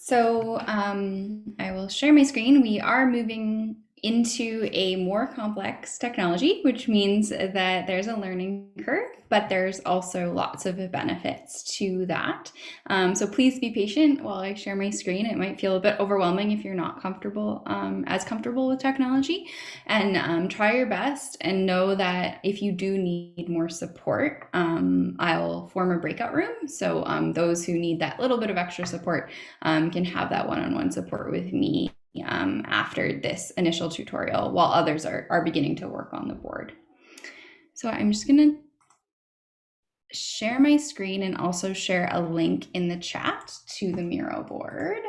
So I will share my screen. We are moving into a more complex technology, which means that there's a learning curve, but there's also lots of benefits to that. So please be patient while I share my screen. It might feel a bit overwhelming if you're not comfortable, as comfortable with technology, and try your best and know that if you do need more support, I'll form a breakout room. So those who need that little bit of extra support can have that one-on-one support with me after this initial tutorial while others are beginning to work on the board. So I'm just gonna share my screen and also share a link in the chat to the Miro board.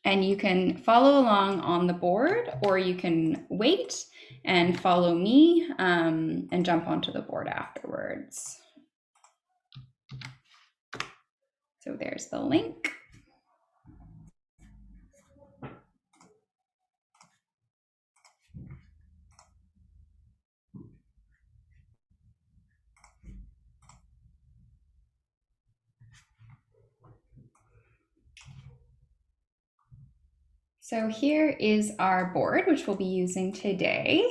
And you can follow along on the board, or you can wait and follow me and jump onto the board afterwards. So there's the link. So here is our board, which we'll be using today.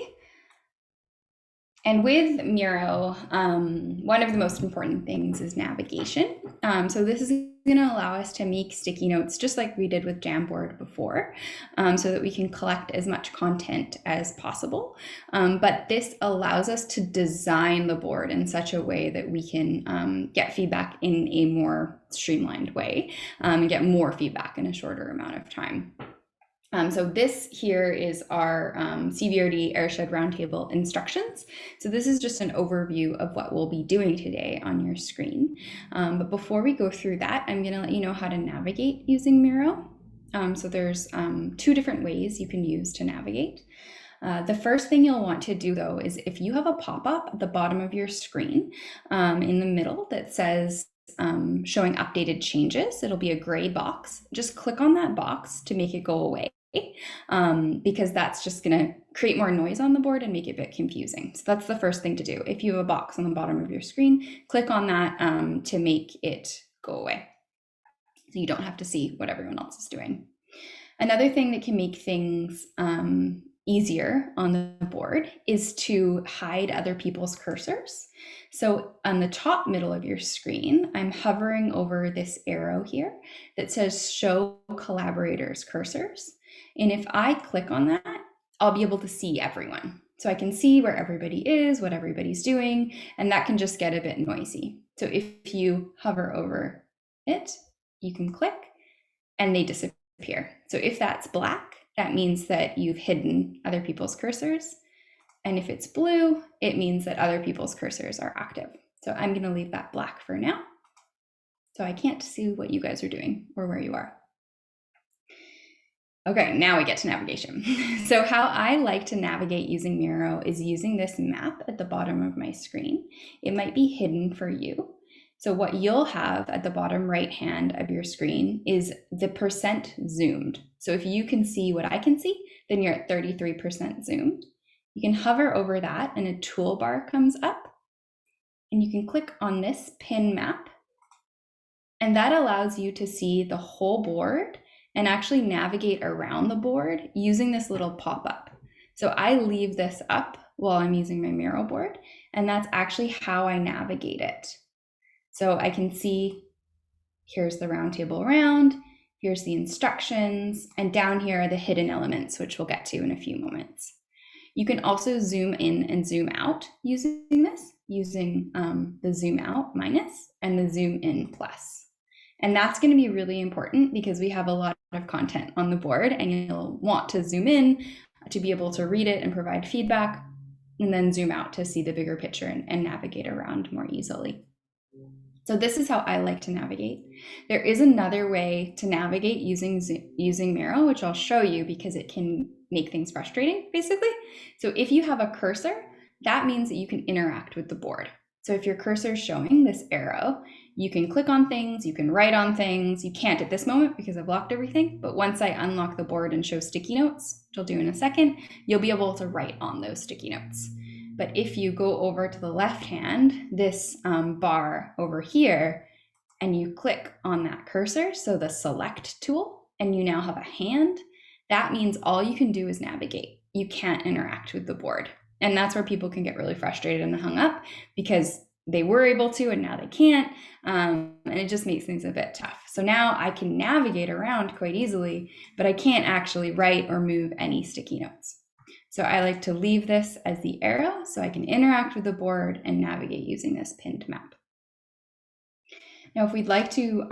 And with Miro, one of the most important things is navigation. So this is going to allow us to make sticky notes just like we did with Jamboard before, so that we can collect as much content as possible. But this allows us to design the board in such a way that we can get feedback in a more streamlined way and get more feedback in a shorter amount of time. So this here is our CBRD Airshed Roundtable instructions. So this is just an overview of what we'll be doing today on your screen. But before we go through that, I'm going to let you know how to navigate using Miro. So there's two different ways you can use to navigate. The first thing you'll want to do, though, is if you have a pop-up at the bottom of your screen in the middle that says showing updated changes, it'll be a gray box. Just click on that box to make it go away. Because that's just going to create more noise on the board and make it a bit confusing. So that's the first thing to do. If you have a box on the bottom of your screen, click on that to make it go away, so you don't have to see what everyone else is doing. Another thing that can make things easier on the board is to hide other people's cursors. So on the top middle of your screen, I'm hovering over this arrow here that says show collaborators cursors. And if I click on that, I'll be able to see everyone. So I can see where everybody is, what everybody's doing, and that can just get a bit noisy. So if you hover over it, you can click and they disappear. So if that's black, that means that you've hidden other people's cursors. And if it's blue, it means that other people's cursors are active. So I'm going to leave that black for now. So I can't see what you guys are doing or where you are. Okay, now we get to navigation. So how I like to navigate using Miro is using this map at the bottom of my screen. It might be hidden for you. So what you'll have at the bottom right hand of your screen is the percent zoomed. So if you can see what I can see, then you're at 33% zoomed. You can hover over that and a toolbar comes up and you can click on this pin map, and that allows you to see the whole board and actually navigate around the board using this little pop-up. So I leave this up while I'm using my Miro board, and that's actually how I navigate it. So I can see here's the Roundtable round, here's the instructions, and down here are the hidden elements, which we'll get to in a few moments. You can also zoom in and zoom out using this, using the zoom out minus and the zoom in plus. And that's going to be really important because we have a lot of content on the board and you'll want to zoom in to be able to read it and provide feedback, and then zoom out to see the bigger picture and navigate around more easily. So this is how I like to navigate. There is another way to navigate using Miro, which I'll show you because it can make things frustrating, basically. So if you have a cursor, that means that you can interact with the board. So if your cursor is showing this arrow, you can click on things, you can write on things. You can't at this moment because I've locked everything, but once I unlock the board and show sticky notes, which I'll do in a second, you'll be able to write on those sticky notes. But if you go over to the left hand, this bar over here and you click on that cursor, so the select tool, and you now have a hand, that means all you can do is navigate. You can't interact with the board. And that's where people can get really frustrated and hung up because they were able to and now they can't. And it just makes things a bit tough. So now I can navigate around quite easily, but I can't actually write or move any sticky notes. So I like to leave this as the arrow so I can interact with the board and navigate using this pinned map. Now, if we'd like to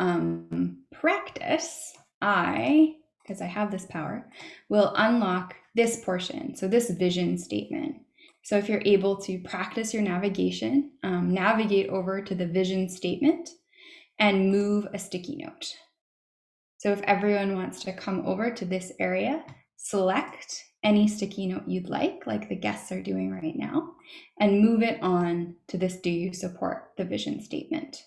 practice, because I have this power, will unlock this portion, so this vision statement. So if you're able to practice your navigation, navigate over to the vision statement and move a sticky note. So if everyone wants to come over to this area, select any sticky note you'd like the guests are doing right now, and move it on to this "Do you support the vision statement?"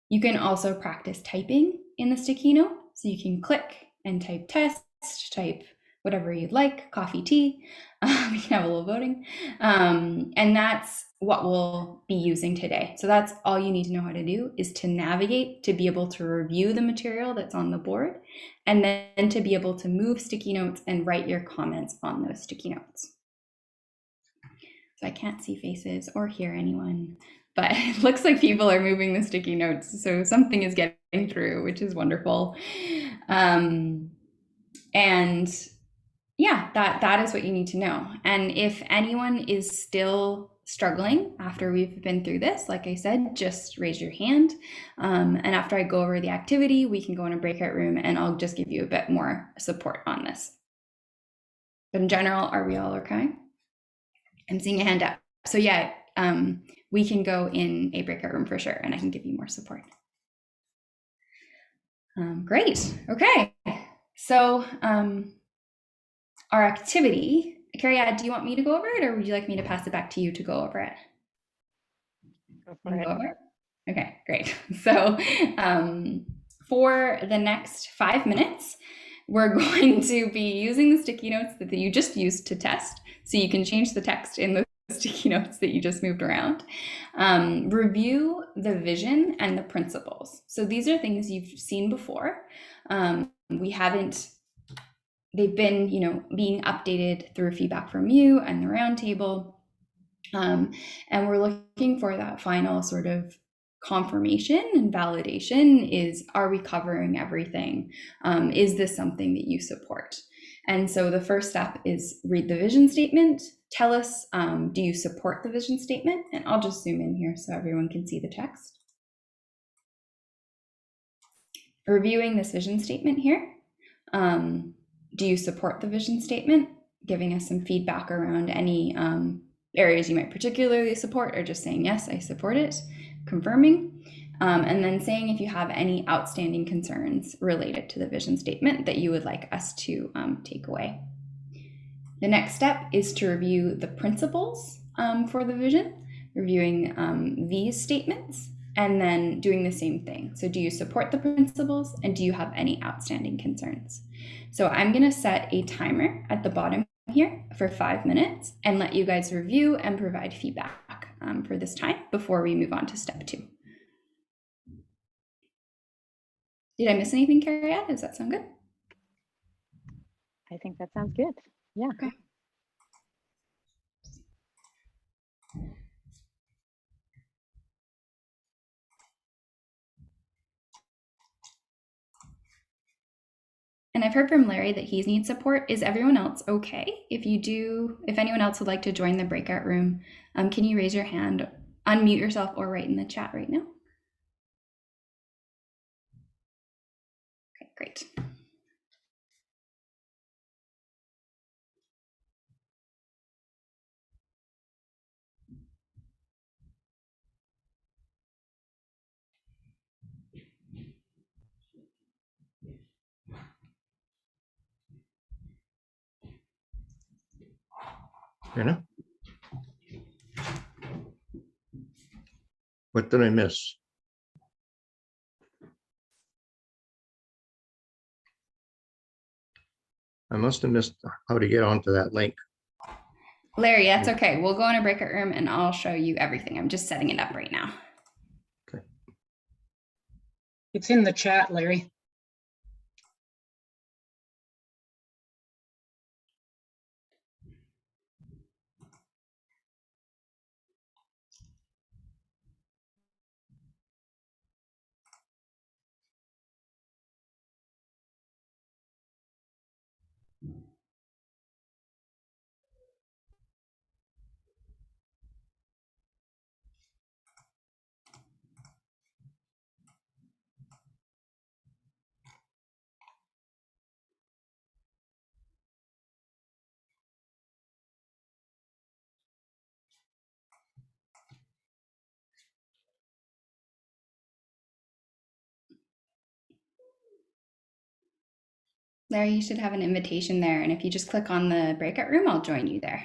You can also practice typing in the sticky note. So you can click and type test, type whatever you'd like, coffee, tea. We can have a little voting. And that's what we'll be using today. So that's all you need to know how to do, is to navigate, to be able to review the material that's on the board, and then to be able to move sticky notes and write your comments on those sticky notes. So I can't see faces or hear anyone, but it looks like people are moving the sticky notes. So something is getting through, which is wonderful. And yeah, that is what you need to know. And if anyone is still struggling after we've been through this, like I said, just raise your hand. And after I go over the activity, we can go in a breakout room and I'll just give you a bit more support on this. But in general, are we all okay? I'm seeing a hand up. So yeah, we can go in a breakout room for sure, and I can give you more support. Great. Okay. So our activity, Carrie, do you want me to go over it, or would you like me to pass it back to you to go over it? Go for it. Go over it? Okay, great. So for the next 5 minutes, we're going to be using the sticky notes that you just used to test. So you can change the text in the sticky notes that you just moved around. Review the vision and the principles. So these are things you've seen before. They've been, being updated through feedback from you and the Roundtable. And we're looking for that final sort of confirmation and validation is, are we covering everything? Is this something that you support? And so the first step is read the vision statement. Tell us, do you support the vision statement? And I'll just zoom in here so everyone can see the text. Reviewing this vision statement here. Do you support the vision statement? Giving us some feedback around any areas you might particularly support, or just saying, yes, I support it, confirming. And then saying if you have any outstanding concerns related to the vision statement that you would like us to take away. The next step is to review the principles for the vision, reviewing these statements, and then doing the same thing. So do you support the principles, and do you have any outstanding concerns? So I'm going to set a timer at the bottom here for 5 minutes and let you guys review and provide feedback for this time before we move on to step 2. Did I miss anything, Carrie? Does that sound good? I think that sounds good. Yeah. Okay. And I've heard from Larry that he needs support. Is everyone else okay? If anyone else would like to join the breakout room, can you raise your hand, unmute yourself, or write in the chat right now? Okay, great. Anna? What did I miss? I must have missed how to get onto that link. Larry, that's okay. We'll go in a breakout room and I'll show you everything. I'm just setting it up right now. Okay. It's in the chat, Larry. Larry, you should have an invitation there. And if you just click on the breakout room, I'll join you there.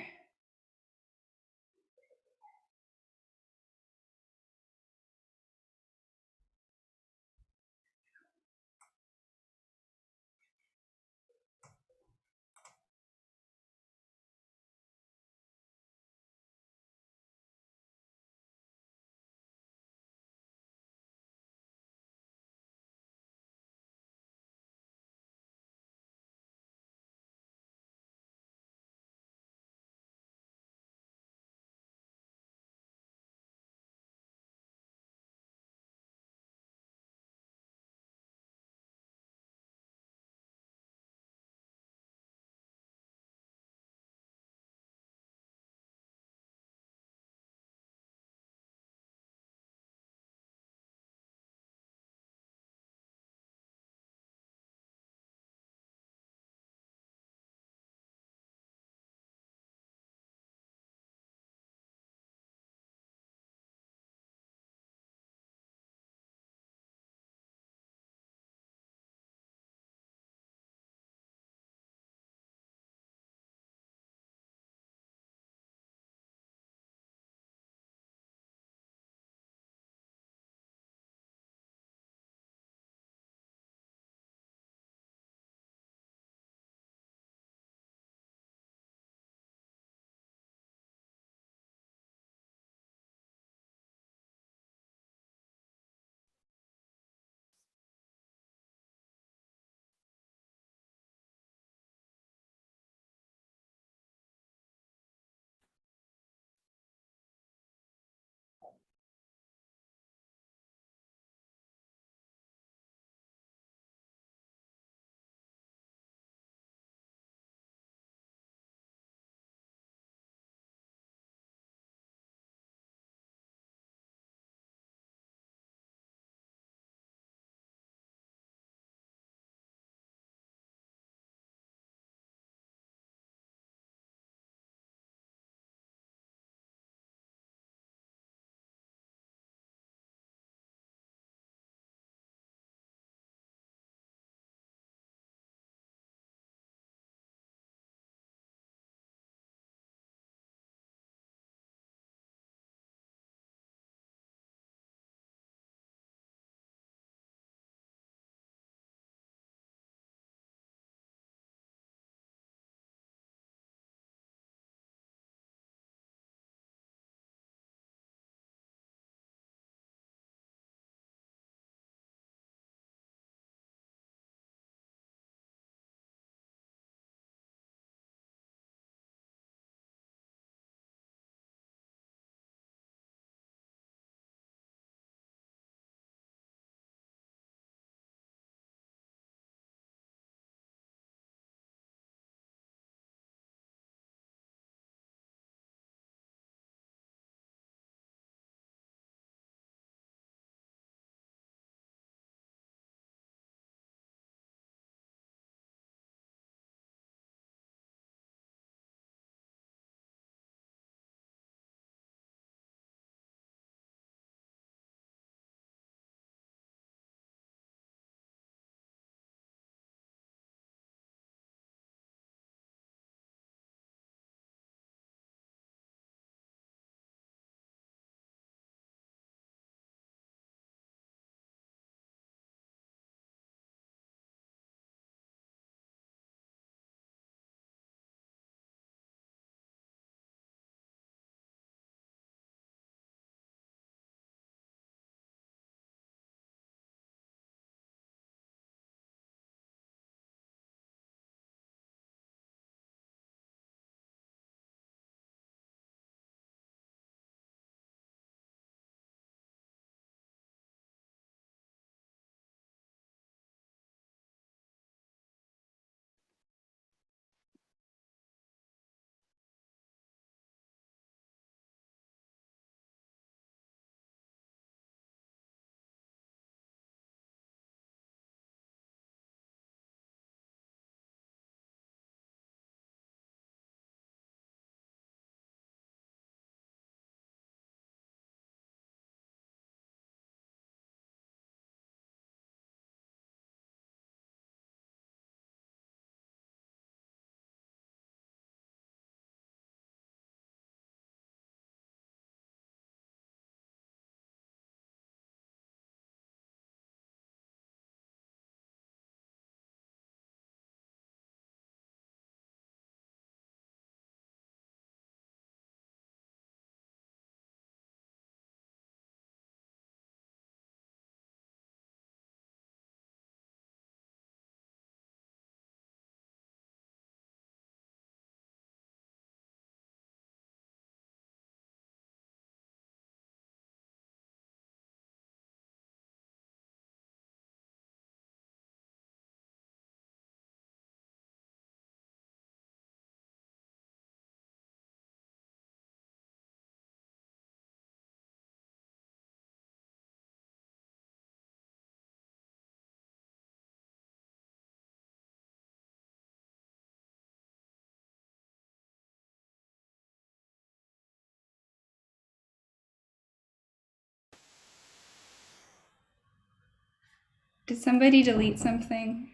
Did somebody delete something?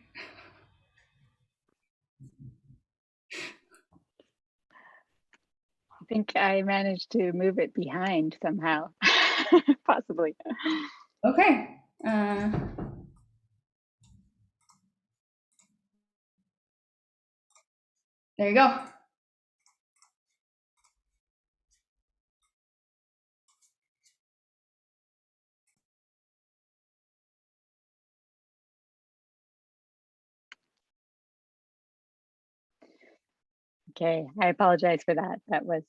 I think I managed to move it behind somehow, possibly. Okay. There you go. Okay, I apologize for that. That was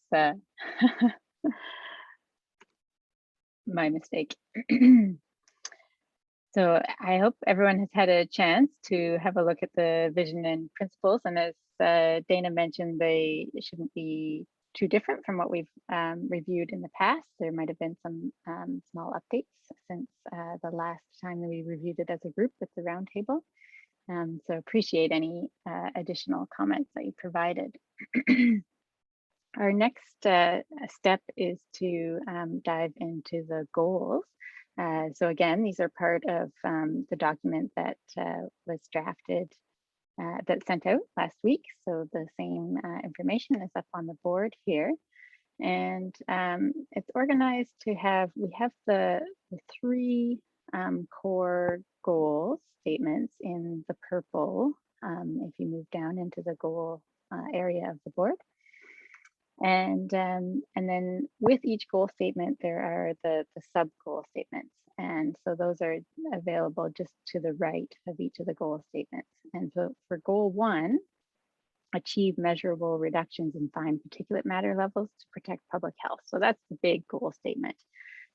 my mistake. So I hope everyone has had a chance to have a look at the vision and principles. And as Dana mentioned, they shouldn't be too different from what we've reviewed in the past. There might have been some small updates since the last time that we reviewed it as a group with the roundtable. So appreciate any additional comments that you provided. Our next step is to dive into the goals. So again, these are part of the document that was drafted, that sent out last week. So the same information is up on the board here. And it's organized to have, we have the three core goal statements in the purple, if you move down into the goal area of the board. And then with each goal statement, there are the sub goal statements. And so those are available just to the right of each of the goal statements. And so for goal 1, achieve measurable reductions in fine particulate matter levels to protect public health. So that's the big goal statement.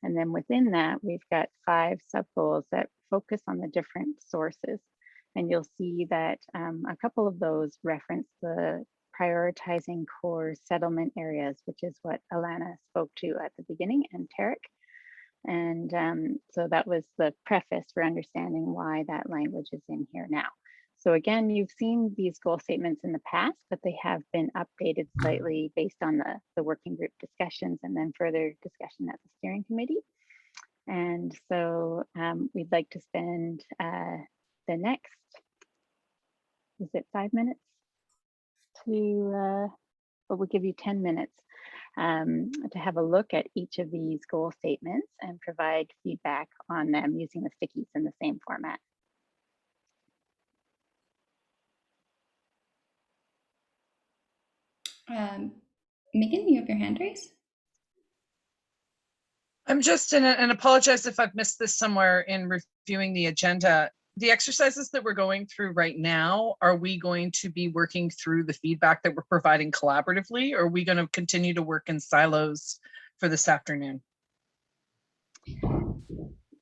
And then within that, we've got 5 sub goals that focus on the different sources. And you'll see that a couple of those reference the prioritizing core settlement areas, which is what Alana spoke to at the beginning, and Tarek. And so that was the preface for understanding why that language is in here now. So again, you've seen these goal statements in the past, but they have been updated slightly based on the working group discussions and then further discussion at the steering committee. And so we'd like to spend the next, is it 5 minutes? Well, we'll give you 10 minutes to have a look at each of these goal statements and provide feedback on them using the stickies in the same format. Megan, you have your hand raised? I'm just in and apologize if I've missed this somewhere in reviewing the agenda. The exercises that we're going through right now, are we going to be working through the feedback that we're providing collaboratively, or are we going to continue to work in silos for this afternoon?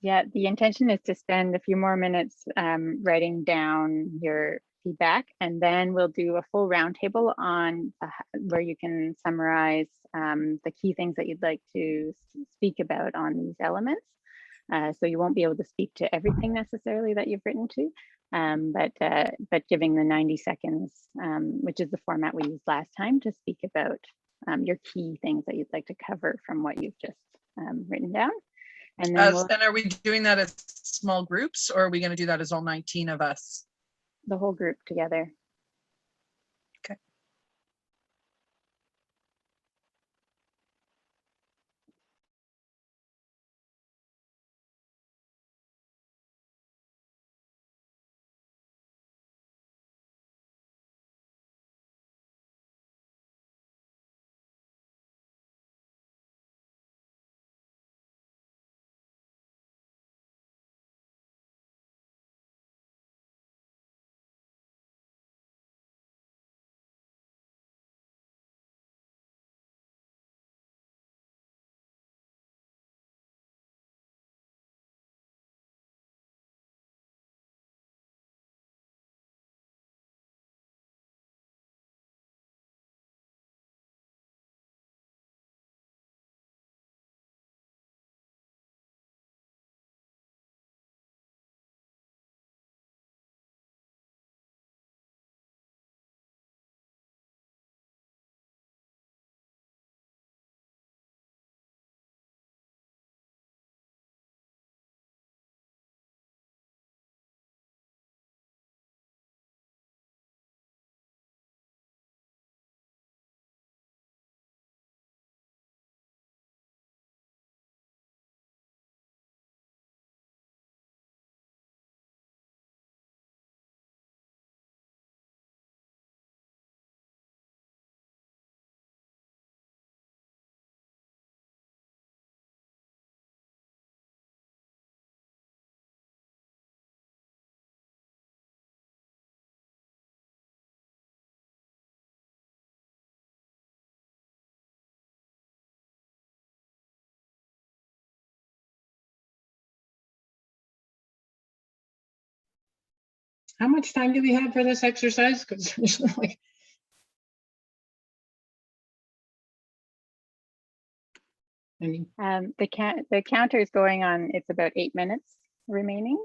Yeah, the intention is to spend a few more minutes writing down your feedback, and then we'll do a full roundtable on where you can summarize the key things that you'd like to speak about on these elements. So you won't be able to speak to everything necessarily that you've written to, but giving the 90 seconds, which is the format we used last time, to speak about your key things that you'd like to cover from what you've just written down. And then And are we doing that as small groups, or are we going to do that as all 19 of us? the whole group together. How much time do we have for this exercise? Because like, I mean, The counter is going on. It's about 8 minutes remaining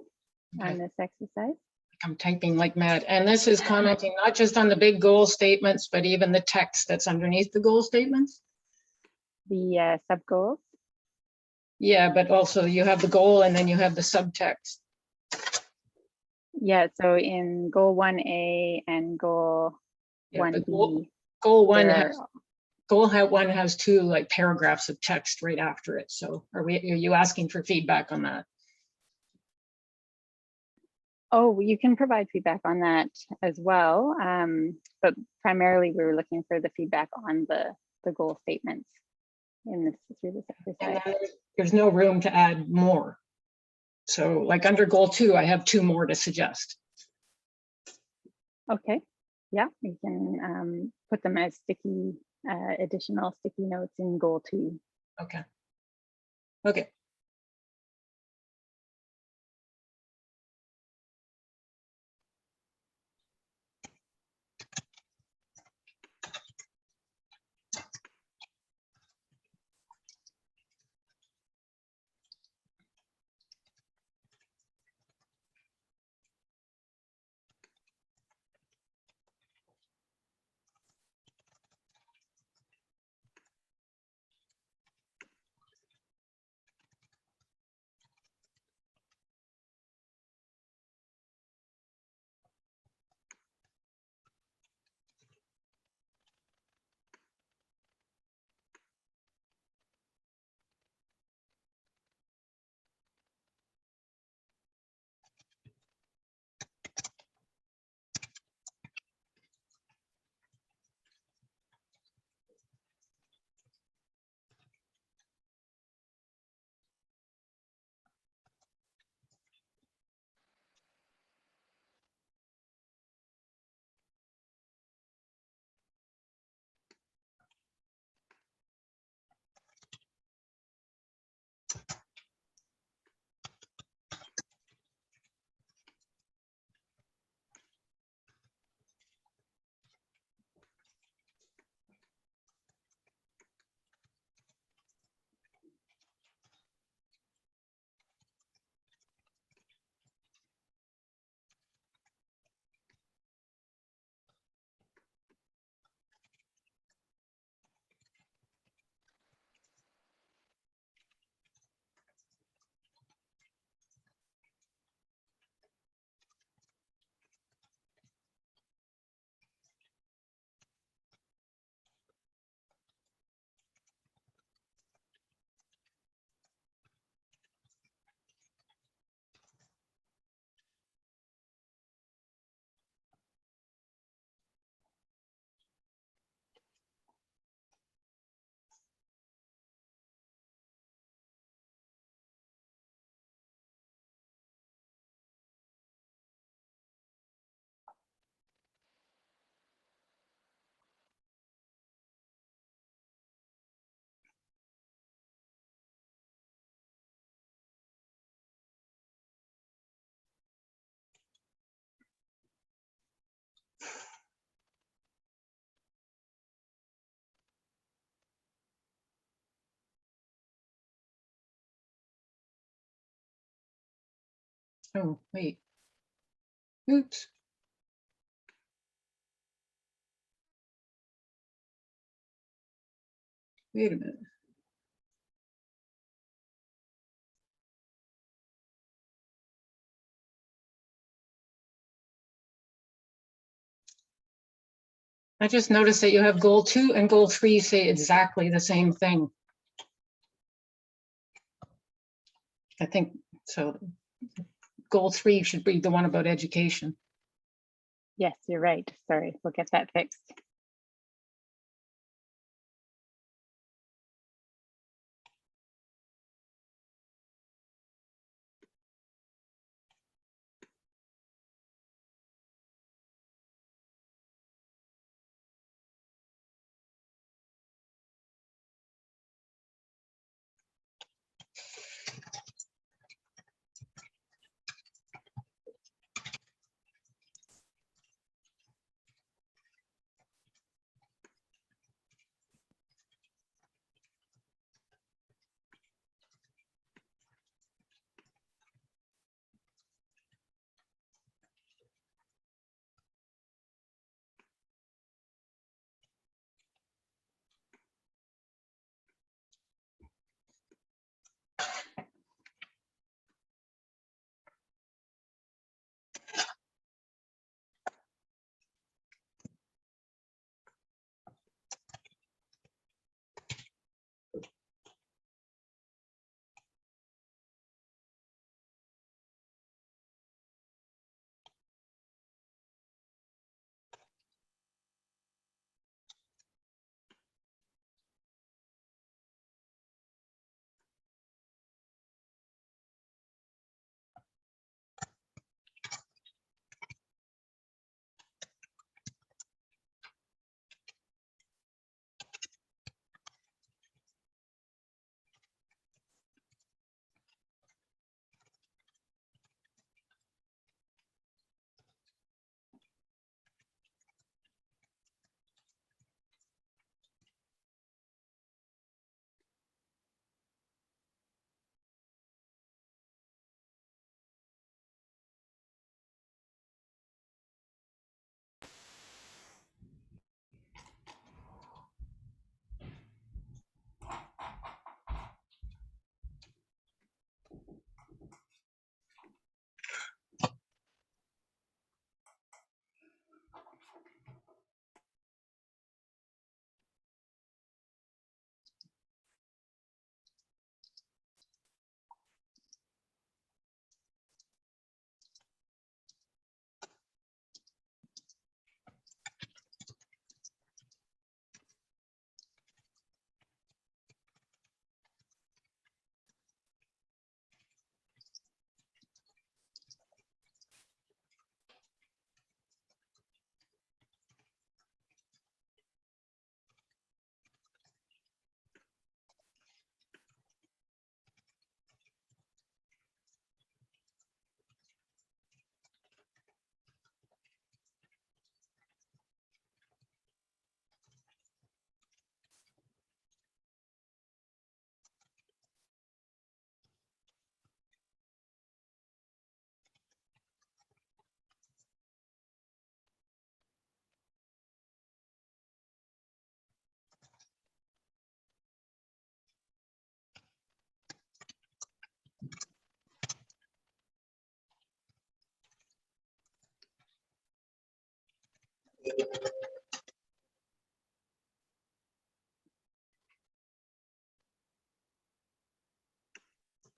okay. on this exercise. I'm typing like mad. And this is commenting not just on the big goal statements, but even the text that's underneath the goal statements. The sub goals. Yeah, but also you have the goal and then you have the subtext. Yeah, so in goal 1A and goal Yeah, but 1B, goal one there has one has two like paragraphs of text right after it. So are you asking for feedback on that? oh, you can provide feedback on that as well. But primarily we were looking for the feedback on the goal statements through this And exercise. then there's no room to add more. So like under goal 2, I have 2 more to suggest. Okay, yeah, we can put them as sticky, additional sticky notes in goal 2. Okay. Okay. Oh, wait. Oops. Wait a minute. I just noticed that you have goal 2 and goal 3 say exactly the same thing. I think so. Goal 3 should be the one about education. Yes, you're right. Sorry, we'll get that fixed.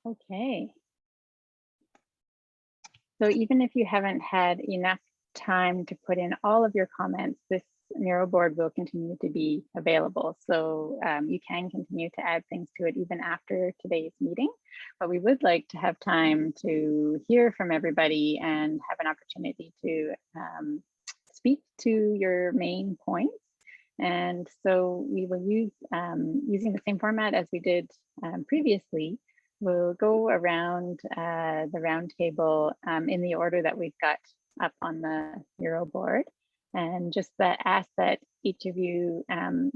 Okay. So even if you haven't had enough time to put in all of your comments, this Miro board will continue to be available. So you can continue to add things to it even after today's meeting. But we would like to have time to hear from everybody and have an opportunity to speak to your main points. And so we will use using the same format as we did previously. We'll go around the roundtable in the order that we've got up on the Miro board, and just ask that each of you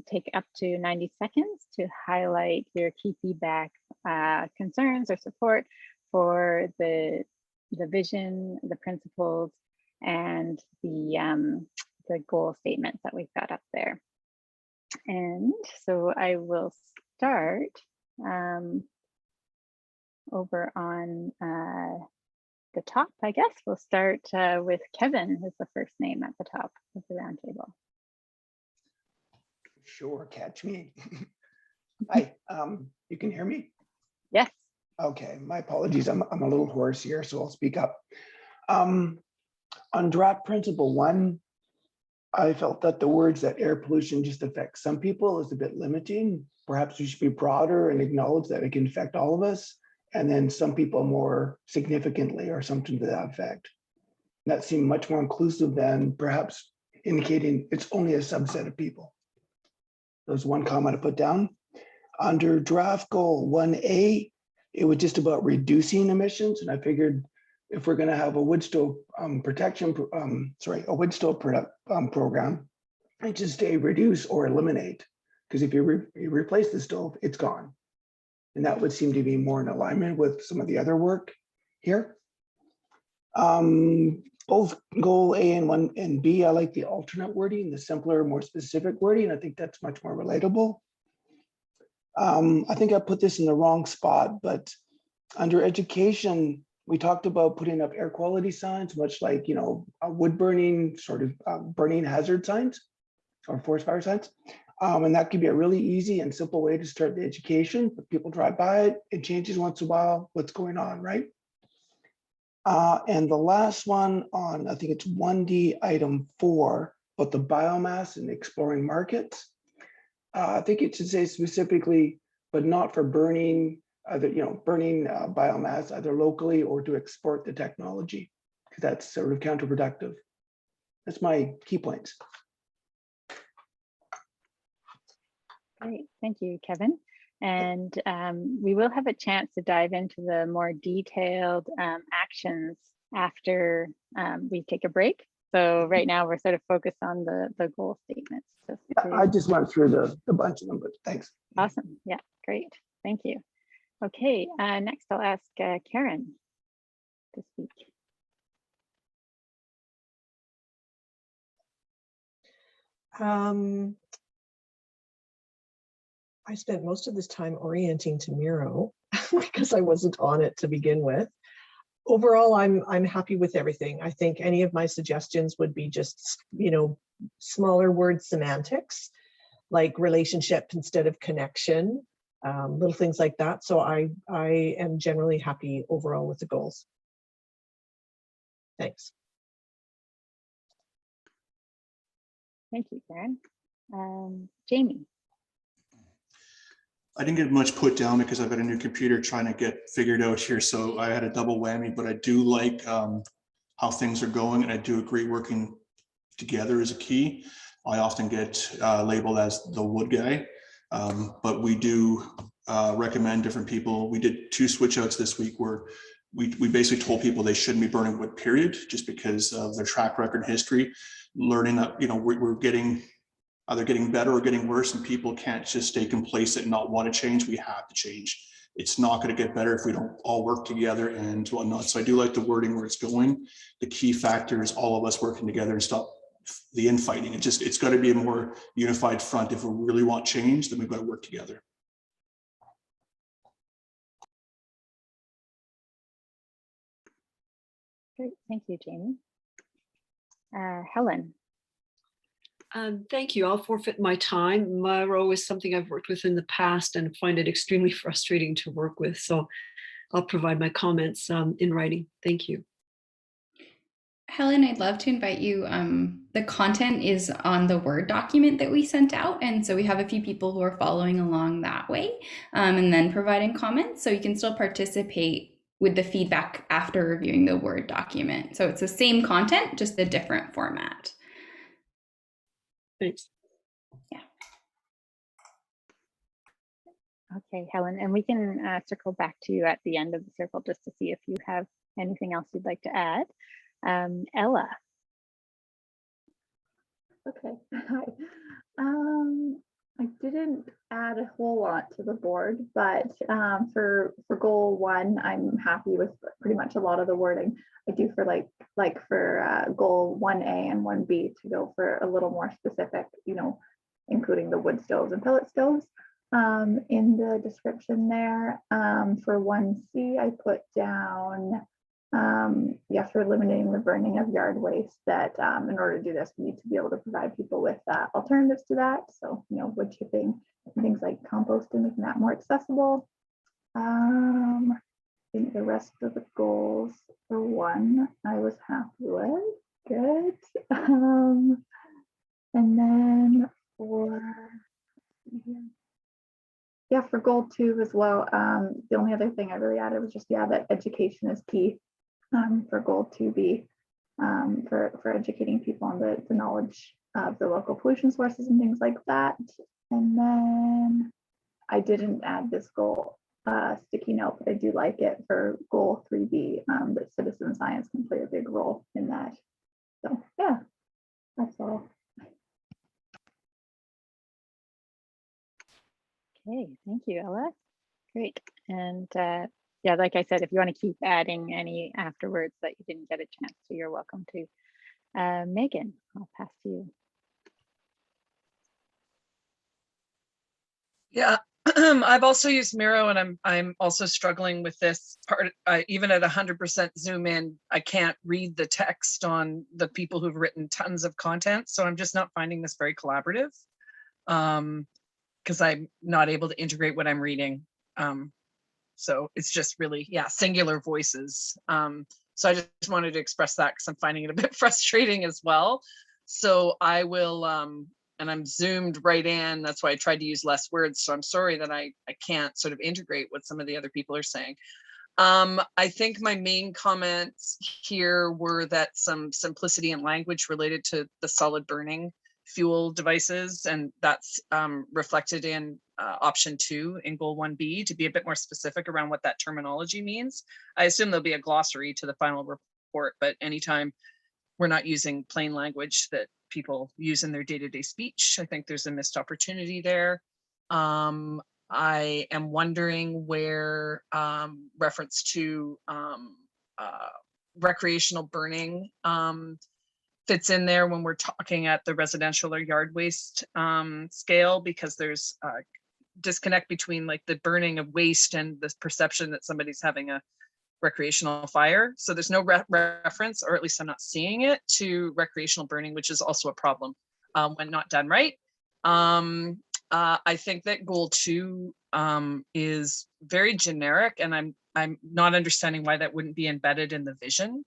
take up to 90 seconds to highlight your key feedback, concerns, or support for the vision, the principles, and the goal statements that we've got up there. And so I will start over on the top, I guess. We'll start with Kevin, who's the first name at the top of the roundtable. Sure, catch me. Hi, you can hear me? Yes. Okay, my apologies. I'm a little hoarse here, so I'll speak up. On draft principle 1, I felt that the words that air pollution just affects some people is a bit limiting. Perhaps we should be broader and acknowledge that it can affect all of us, and then some people more significantly or something to that effect. That seemed much more inclusive than perhaps indicating it's only a subset of people. There's one comment I put down. Under draft goal 1A, it was just about reducing emissions, and I figured if we're going to have a wood stove program, I just say reduce or eliminate, because if you replace the stove, it's gone. And that would seem to be more in alignment with some of the other work here. Both goal A and 1 and B, I like the alternate wording, the simpler, more specific wording. I think that's much more relatable. I think I put this in the wrong spot, but under education, we talked about putting up air quality signs, much like, you know, wood burning, sort of burning hazard signs or forest fire signs. And that could be a really easy and simple way to start the education. But people drive by it, it changes once in a while, what's going on, right? And the last one on, I think it's 1D item 4, but the biomass and exploring markets. I think it should say specifically, but not for burning, either, you know, burning biomass either locally or to export the technology, because that's sort of counterproductive. That's my key points. Great, thank you, Kevin. And we will have a chance to dive into the more detailed actions after we take a break. So right now we're sort of focused on the goal statements. I just went through the bunch of them, but thanks. Awesome, yeah, great, thank you. Okay, next I'll ask Karen to speak. I spent most of this time orienting to Miro because I wasn't on it to begin with. Overall, I'm happy with everything. I think any of my suggestions would be just, you know, smaller word semantics, like relationship instead of connection, little things like that. So I am generally happy overall with the goals. Thanks. Thank you, Karen. Jamie. I didn't get much put down because I've got a new computer trying to get figured out here. So I had a double whammy, but I do like how things are going. And I do agree working together is a key. I often get labeled as the wood guy, but we do recommend different people. We did 2 switch outs this week where we basically told people they shouldn't be burning wood, period, just because of their track record history, learning that, you know, we're getting either getting better or getting worse, and people can't just stay complacent and not want to change. We have to change. It's not going to get better if we don't all work together and whatnot. So I do like the wording where it's going. The key factor is all of us working together and stop the infighting. It's got to be a more unified front. If we really want change, then we've got to work together. Great, thank you, Jamie. Helen. Thank you. I'll forfeit my time. Miro is something I've worked with in the past and find it extremely frustrating to work with. So I'll provide my comments in writing. Thank you. Helen, I'd love to invite you. The content is on the Word document that we sent out. And so we have a few people who are following along that way and then providing comments. So you can still participate with the feedback after reviewing the Word document. So it's the same content, just a different format. Thanks. Yeah. Okay, Helen, and we can circle back to you at the end of the circle just to see if you have anything else you'd like to add. Ella. Okay, hi. I didn't add a whole lot to the board, but for goal 1, I'm happy with pretty much a lot of the wording. I do for for goal 1A and 1B to go for a little more specific, including the wood stoves and pellet stoves in the description there. For 1C, I put down for eliminating the burning of yard waste, that in order to do this, we need to be able to provide people with alternatives to that. So, wood chipping, things like composting, making that more accessible. I think the rest of the goals for 1, I was happy with. Good. And then for goal 2 as well, the only other thing I really added was just, that education is key. For goal 2B, for educating people on the knowledge of the local pollution sources and things like that. And then I didn't add this goal sticky note, but I do like it for goal 3B, that citizen science can play a big role in that. So yeah, that's all. Okay, thank you, Ella. Great. And yeah, like I said, if you want to keep adding any afterwards that you didn't get a chance to, you're welcome to. Megan, I'll pass to you. Yeah, I've also used Miro, and I'm also struggling with this part. Even at 100% zoom in, I can't read the text on the people who've written tons of content. So I'm just not finding this very collaborative because I'm not able to integrate what I'm reading. So it's just really, singular voices. So I just wanted to express that because I'm finding it a bit frustrating as well. So I will, and I'm zoomed right in. That's why I tried to use less words. So I'm sorry that I can't sort of integrate what some of the other people are saying. I think my main comments here were that some simplicity in language related to the solid burning fuel devices, and that's reflected in option 2 in goal 1B, to be a bit more specific around what that terminology means. I assume there'll be a glossary to the final report, but anytime we're not using plain language that people use in their day-to-day speech, I think there's a missed opportunity there. I am wondering where reference to recreational burning fits in there when we're talking at the residential or yard waste scale, because there's a disconnect between like the burning of waste and the perception that somebody's having a recreational fire. So there's no reference, or at least I'm not seeing it, to recreational burning, which is also a problem when not done right. I think that goal 2 is very generic, and I'm not understanding why that wouldn't be embedded in the vision.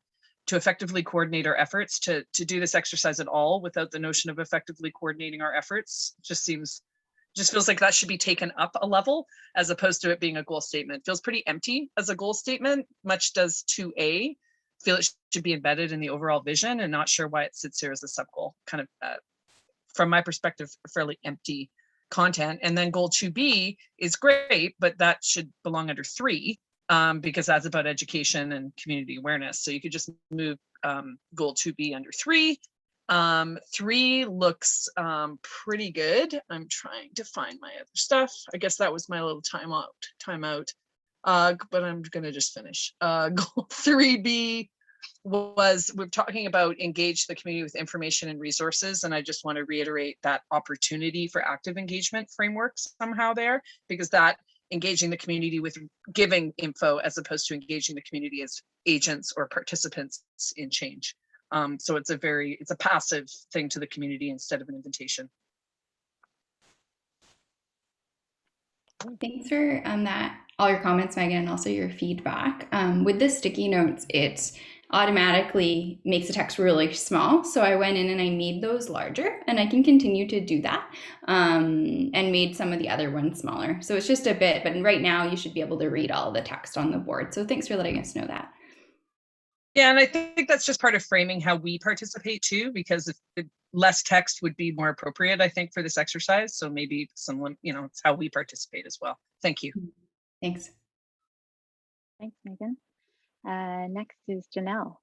To effectively coordinate our efforts, to do this exercise at all without the notion of effectively coordinating our efforts just feels like that should be taken up a level, as opposed to it being a goal statement. Feels pretty empty as a goal statement, much does 2A. Feel it should be embedded in the overall vision, and not sure why it sits here as a sub goal. Kind of, from my perspective, fairly empty content. And then goal 2B is great, but that should belong under 3. Because that's about education and community awareness. So you could just move goal 2B under 3. 3 looks pretty good. I'm trying to find my other stuff. I guess that was my little timeout. But I'm gonna just finish. Goal 3B was, we're talking about engage the community with information and resources. And I just want to reiterate that opportunity for active engagement framework somehow there, because that engaging the community with giving info as opposed to engaging the community as agents or participants in change. So it's a passive thing to the community instead of an invitation. Thanks for all your comments, Megan, and also your feedback. With the sticky notes, it automatically makes the text really small. So I went in and I made those larger, and I can continue to do that, and made some of the other ones smaller. So it's just a bit, but right now you should be able to read all the text on the board. So thanks for letting us know that. Yeah, and I think that's just part of framing how we participate too, because if less text would be more appropriate, I think, for this exercise. So maybe someone, it's how we participate as well. Thank you. Thanks. Thanks, Megan. Next is Janelle.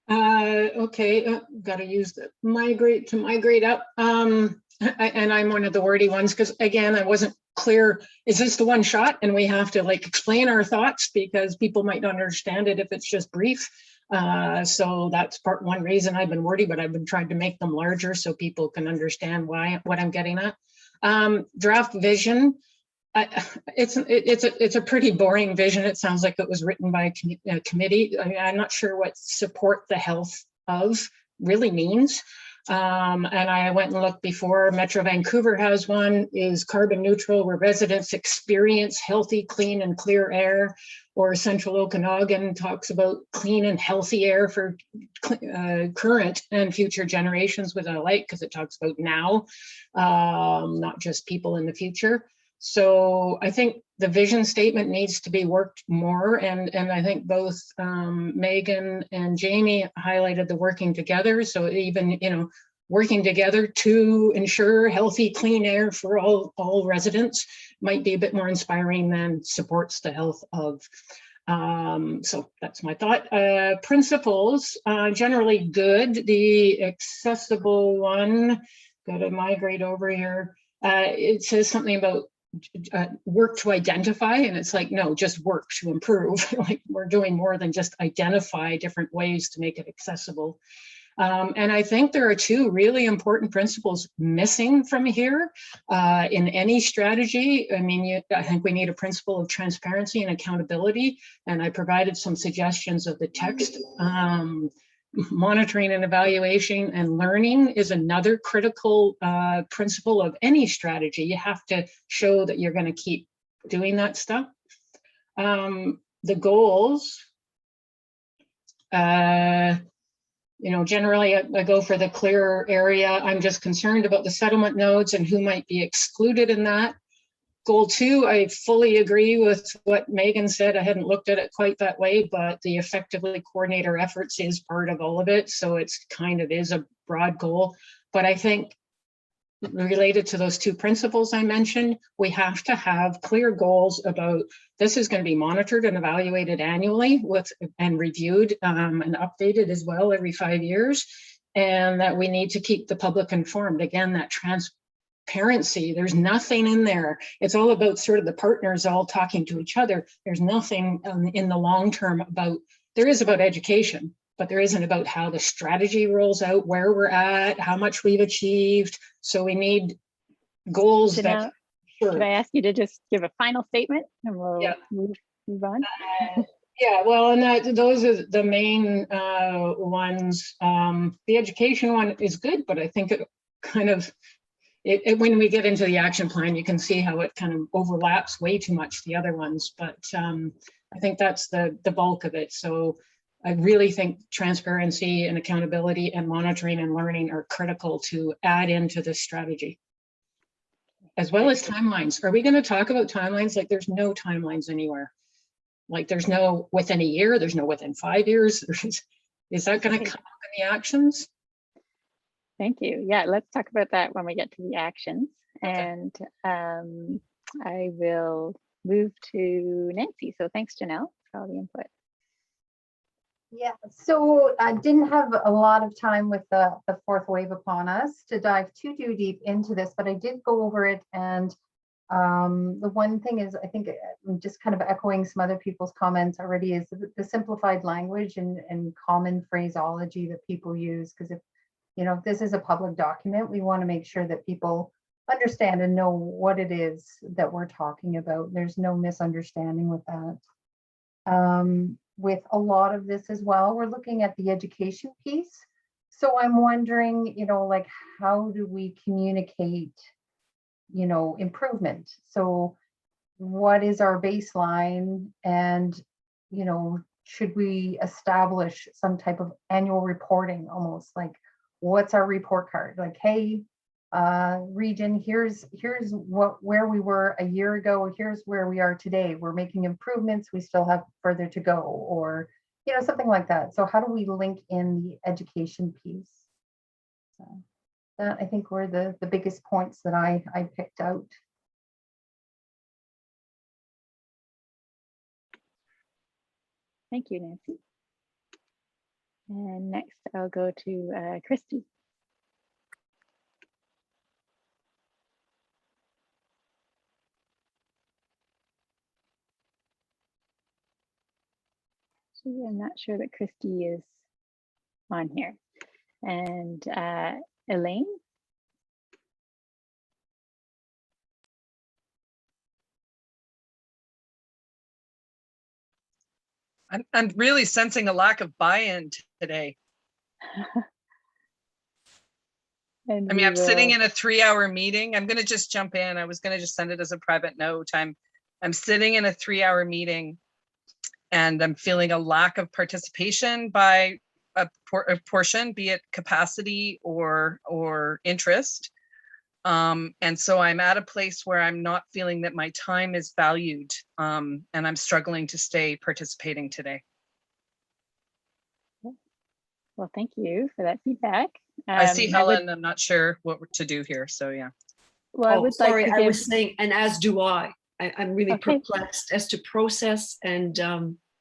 Okay, got to use the migrate to migrate up. And I'm one of the wordy ones because again, I wasn't clear. Is this the one shot? And we have to like explain our thoughts because people might not understand it if it's just brief. So that's one reason I've been wordy, but I've been trying to make them larger so people can understand what I'm getting at. Draft vision. It's a pretty boring vision. It sounds like it was written by a committee. I mean, I'm not sure what support the health of really means. And I went and looked before. Metro Vancouver has one, is carbon neutral, where residents experience healthy, clean and clear air. Or Central Okanagan talks about clean and healthy air for current and future generations, which I like because it talks about now, not just people in the future. So I think the vision statement needs to be worked more. And I think both Megan and Jamie highlighted the working together. So even, working together to ensure healthy, clean air for all residents might be a bit more inspiring than supports the health of. So that's my thought. Principles, generally good. The accessible one, got to migrate over here. It says something about work to identify, and it's like, no, just work to improve. Like we're doing more than just identify different ways to make it accessible. And I think there are two really important principles missing from here in any strategy. I mean, I think we need a principle of transparency and accountability, and I provided some suggestions of the text. Monitoring and evaluation and learning is another critical principle of any strategy. You have to show that you're going to keep doing that stuff. The goals, generally I go for the clearer area. I'm just concerned about the settlement nodes and who might be excluded in that. Goal 2, I fully agree with what Megan said. I hadn't looked at it quite that way, but the effectively coordinate our efforts is part of all of it. So it's kind of is a broad goal. But I think related to those two principles I mentioned, we have to have clear goals about this is going to be monitored and evaluated annually and reviewed and updated as well every 5 years. And that we need to keep the public informed. Again, that transparency, there's nothing in there. It's all about sort of the partners all talking to each other. There's nothing in the long term there is about education, but there isn't about how the strategy rolls out, where we're at, how much we've achieved. So we need goals Janelle, Could I ask you to just give a final statement and we'll move on? Yeah, well, and those are the main ones. The education one is good, but I think it kind of, when we get into the action plan, you can see how it kind of overlaps way too much the other ones, but I think that's the bulk of it. So I really think transparency and accountability and monitoring and learning are critical to add into this strategy, as well as timelines. Are we going to talk about timelines? Like there's no timelines anywhere. Like there's no within a year, there's no within 5 years. Is that going to come up in the actions? Thank you. Yeah, let's talk about that when we get to the actions. Okay. And I will move to Nancy. So thanks, Janelle, for all the input. Yeah, so I didn't have a lot of time with the fourth wave upon us to dive too deep into this, but I did go over it. And the one thing is, I think I'm just kind of echoing some other people's comments already, is the simplified language and common phraseology that people use. Because if this is a public document, we want to make sure that people understand and know what it is that we're talking about. There's no misunderstanding with that. With a lot of this as well, we're looking at the education piece. So I'm wondering, like, how do we communicate improvement. So what is our baseline, and should we establish some type of annual reporting, almost like what's our report card, like, hey, region, here's where we were a year ago, here's where we are today, we're making improvements, we still have further to go, or something like that. So how do we link in the education piece? So that, I think, were the biggest points that I picked out. Thank you, Nancy. And next I'll go to Christy. So I'm not sure that Christy is on here. And Elaine? I'm really sensing a lack of buy-in today. And I mean, I'm sitting in a 3-hour meeting. I'm going to just jump in. I was going to just send it as a private note. I'm sitting in a 3-hour meeting, and I'm feeling a lack of participation by a portion, be it capacity or interest. And so I'm at a place where I'm not feeling that my time is valued, and I'm struggling to stay participating today. Well, thank you for that feedback. I see Helen. I'm not sure what to do here. So yeah. Well, I would sorry, like to I was saying, and as do I. I'm really Okay. perplexed as to process, and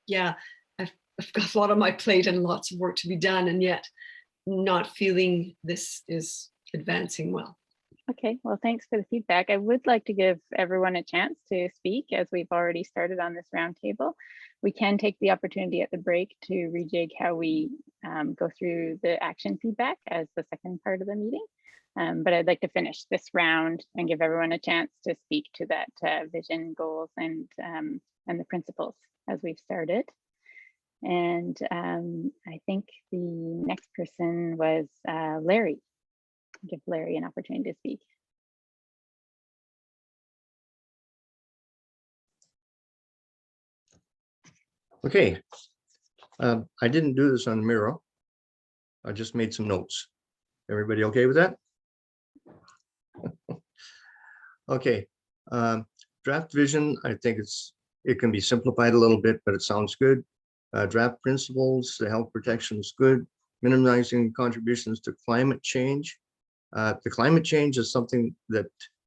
yeah, I've got a lot on my plate and lots of work to be done, and yet not feeling this is advancing well. Okay, well, thanks for the feedback. I would like to give everyone a chance to speak, as we've already started on this roundtable. We can take the opportunity at the break to rejig how we go through the action feedback as the second part of the meeting. But I'd like to finish this round and give everyone a chance to speak to that vision, goals, and the principles as we've started. And I think the next person was Larry. Give Larry an opportunity to speak. Okay. I didn't do this on Miro. I just made some notes. Everybody okay with that? Okay. Draft vision, I think it can be simplified a little bit, but it sounds good. Draft principles, the health protection is good. Minimizing contributions to climate change. The climate change is something that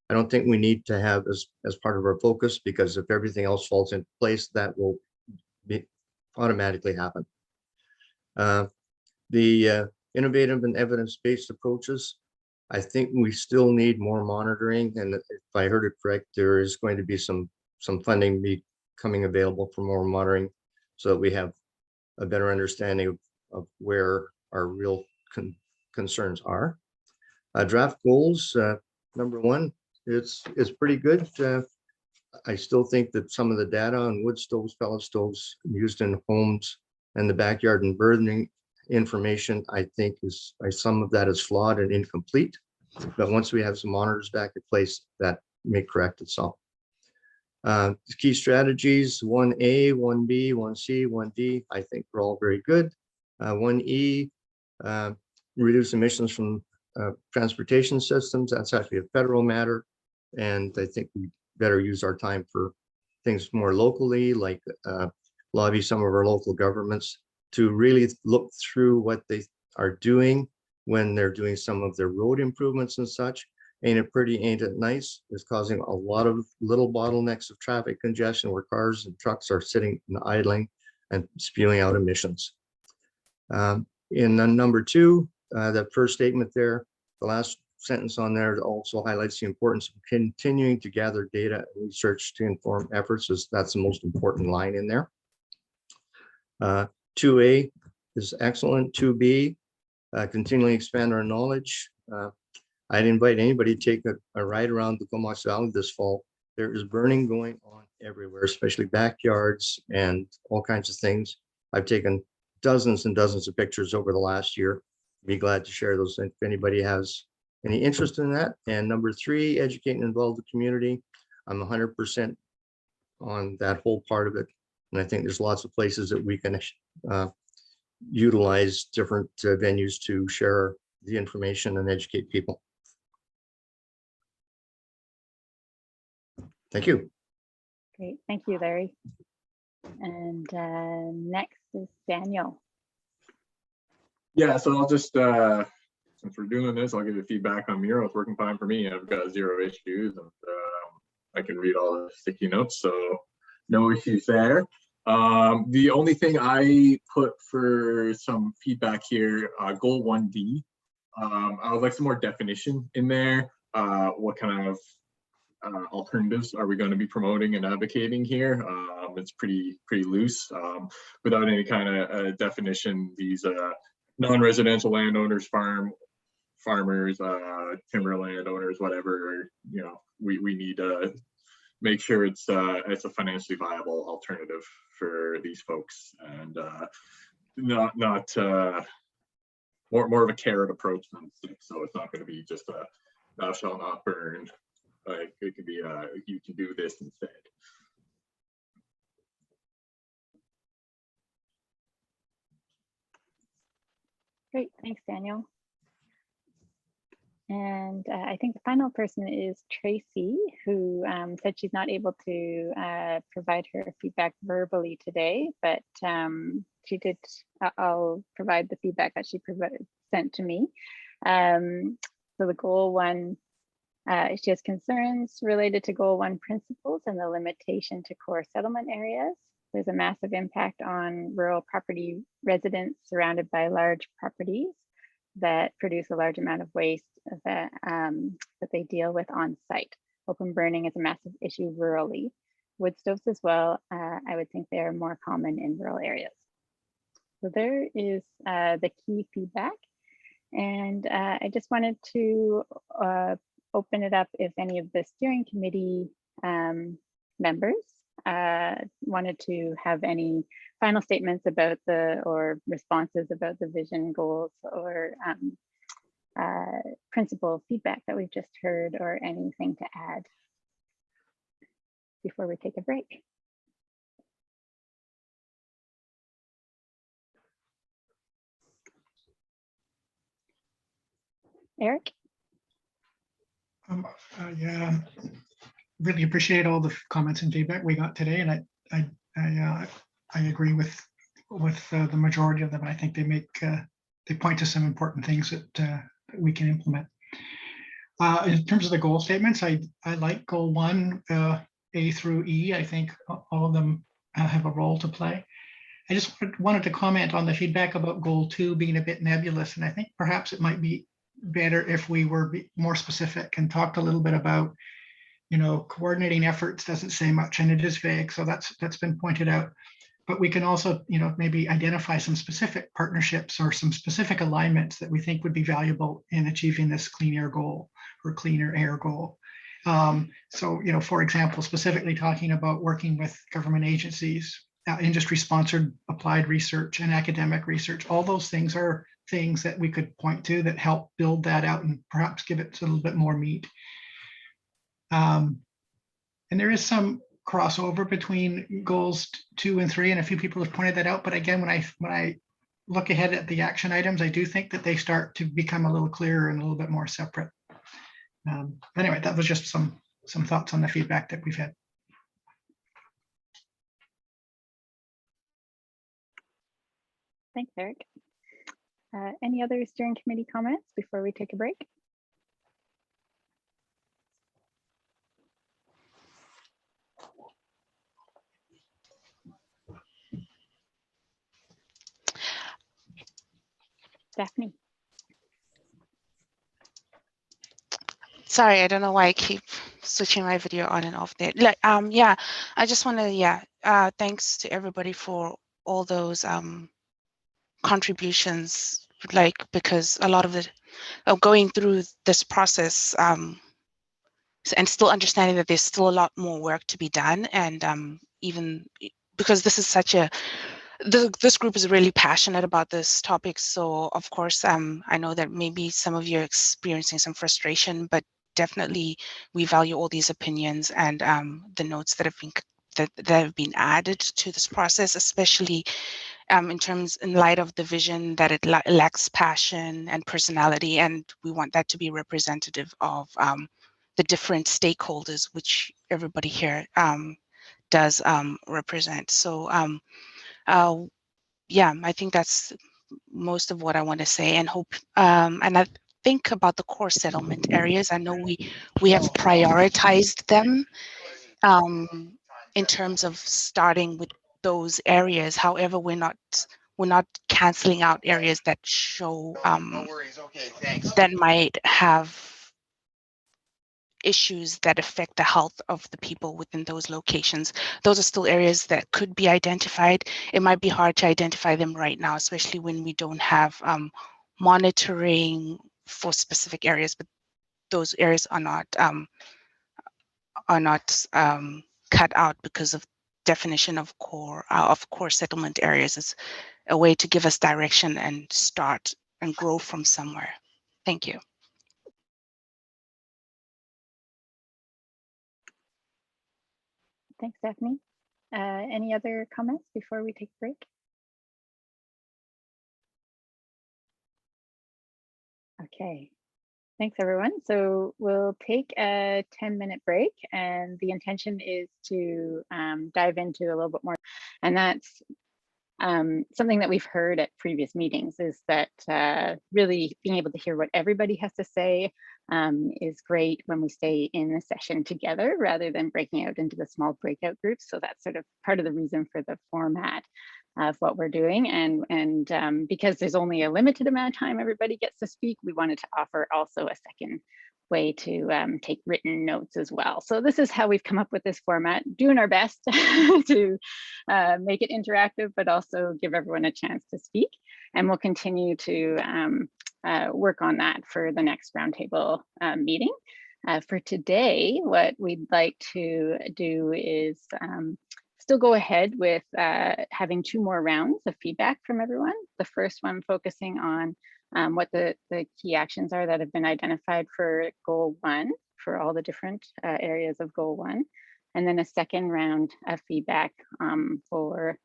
I don't think we need to have as part of our focus, because if everything else falls into place, that will automatically happen. The innovative and evidence-based approaches, I think we still need more monitoring. And if I heard it correct, there is going to be some funding becoming available for more monitoring, so that we have a better understanding of where our real concerns are. Draft goals, number one, it's pretty good. I still think that some of the data on wood stoves, pellet stoves used in homes and the backyard and burning information, I think some of that is flawed and incomplete. But once we have some monitors back in place, that may correct itself. The key strategies, 1A, 1B, 1C, 1D, I think we're all very good. 1E, reduce emissions from transportation systems. That's actually a federal matter. And I think we better use our time for things more locally, like lobby some of our local governments to really look through what they are doing when they're doing some of their road improvements and such. Ain't it pretty, ain't it nice? It's causing a lot of little bottlenecks of traffic congestion where cars and trucks are sitting and idling and spewing out emissions. In number 2, that first statement there, the last sentence on there also highlights the importance of continuing to gather data and research to inform efforts. That's the most important line in there. 2A is excellent. 2B, continually expand our knowledge. I'd invite anybody to take a ride around the Comox Valley this fall. There is burning going on everywhere, especially backyards and all kinds of things. I've taken dozens and dozens of pictures over the last year. Be glad to share those if anybody has any interest in that. And number 3, educate and involve the community. I'm 100% on that whole part of it. And I think there's lots of places that we can utilize different venues to share the information and educate people. Thank you. Great, thank you, Larry. And next is Daniel. Yeah, so I'll just, since we're doing this, I'll give you feedback on Miro. It's working fine for me. I've got 0 issues, and I can read all the sticky notes, so no issues there. The only thing I put for some feedback here, goal 1D, I would like some more definition in there. What kind of alternatives are we going to be promoting and advocating here? It's pretty loose, without any kind of definition. These non-residential landowners, farmers, timber landowners, whatever, you know, we need to make sure it's a financially viable alternative for these folks, and not more of a carrot approach than stick. So it's not going to be just a thou shalt not burn. Like it could be you can do this instead. Great, thanks, Daniel. And I think the final person is Tracy, who said she's not able to provide her feedback verbally today, but she did. I'll provide the feedback that she sent to me. So the goal 1, she has concerns related to goal 1 principles and the limitation to core settlement areas. There's a massive impact on rural property residents surrounded by large properties that produce a large amount of waste that they deal with on site. Open burning is a massive issue rurally. Wood stoves as well, I would think they are more common in rural areas. So there is the key feedback. And I just wanted to open it up if any of the steering committee members wanted to have any final statements about or responses about the vision, goals, or principal feedback that we've just heard, or anything to add before we take a break. Eric? Yeah, really appreciate all the comments and feedback we got today, and I agree with the majority of them. I think they point to some important things that we can implement. In terms of the goal statements, I like goal 1, A through E. I think all of them have a role to play. I just wanted to comment on the feedback about goal 2 being a bit nebulous, and I think perhaps it might be better if we were more specific and talked a little bit about, you know, coordinating efforts doesn't say much and it is vague, so that's been pointed out. But we can also, you know, maybe identify some specific partnerships or some specific alignments that we think would be valuable in achieving this clean air goal or cleaner air goal. So, you know, for example, specifically talking about working with government agencies, industry-sponsored applied research and academic research. All those things are things that we could point to that help build that out and perhaps give it a little bit more meat. And there is some crossover between goals 2 and 3, and a few people have pointed that out. But again, when I look ahead at the action items, I do think that they start to become a little clearer and a little bit more separate. Anyway, that was just some thoughts on the feedback that we've had. Thanks, Eric. Any other steering committee comments before we take a break? Daphne. Sorry, I don't know why I keep switching my video on and off there. Like, yeah, I just want to, thanks to everybody for all those contributions, like, because a lot of the going through this process and still understanding that there's still a lot more work to be done, and even because this is such a this group is really passionate about this topic. So of course, I know that maybe some of you are experiencing some frustration, but definitely we value all these opinions and the notes that have been added to this process, especially in light of the vision that it lacks passion and personality, and we want that to be representative of the different stakeholders, which everybody here does represent. So yeah, I think that's most of what I want to say, and hope and I think about the core settlement areas. I know we have prioritized them in terms of starting with those areas. However, we're not canceling out areas that show that might have issues that affect the health of the people within those locations. Those are still areas that could be identified. It might be hard to identify them right now, especially when we don't have monitoring for specific areas, but those areas are not cut out because of definition of core settlement areas. Is a way to give us direction and start and grow from somewhere. Thank you. Thanks, Stephanie. Any other comments before we take a break? Okay, thanks everyone. So we'll take a 10-minute break, and the intention is to dive into a little bit more. And that's something that we've heard at previous meetings, is that really being able to hear what everybody has to say is great when we stay in the session together rather than breaking out into the small breakout groups. So that's sort of part of the reason for the format of what we're doing. And because there's only a limited amount of time everybody gets to speak, we wanted to offer also a second way to take written notes as well. So this is how we've come up with this format, doing our best to make it interactive, but also give everyone a chance to speak. And we'll continue to work on that for the next roundtable meeting. For today, what we'd like to do is still go ahead with having 2 more rounds of feedback from everyone. The first one focusing on what the key actions are that have been identified for goal 1 for all the different areas of goal 1. And then a second round of feedback for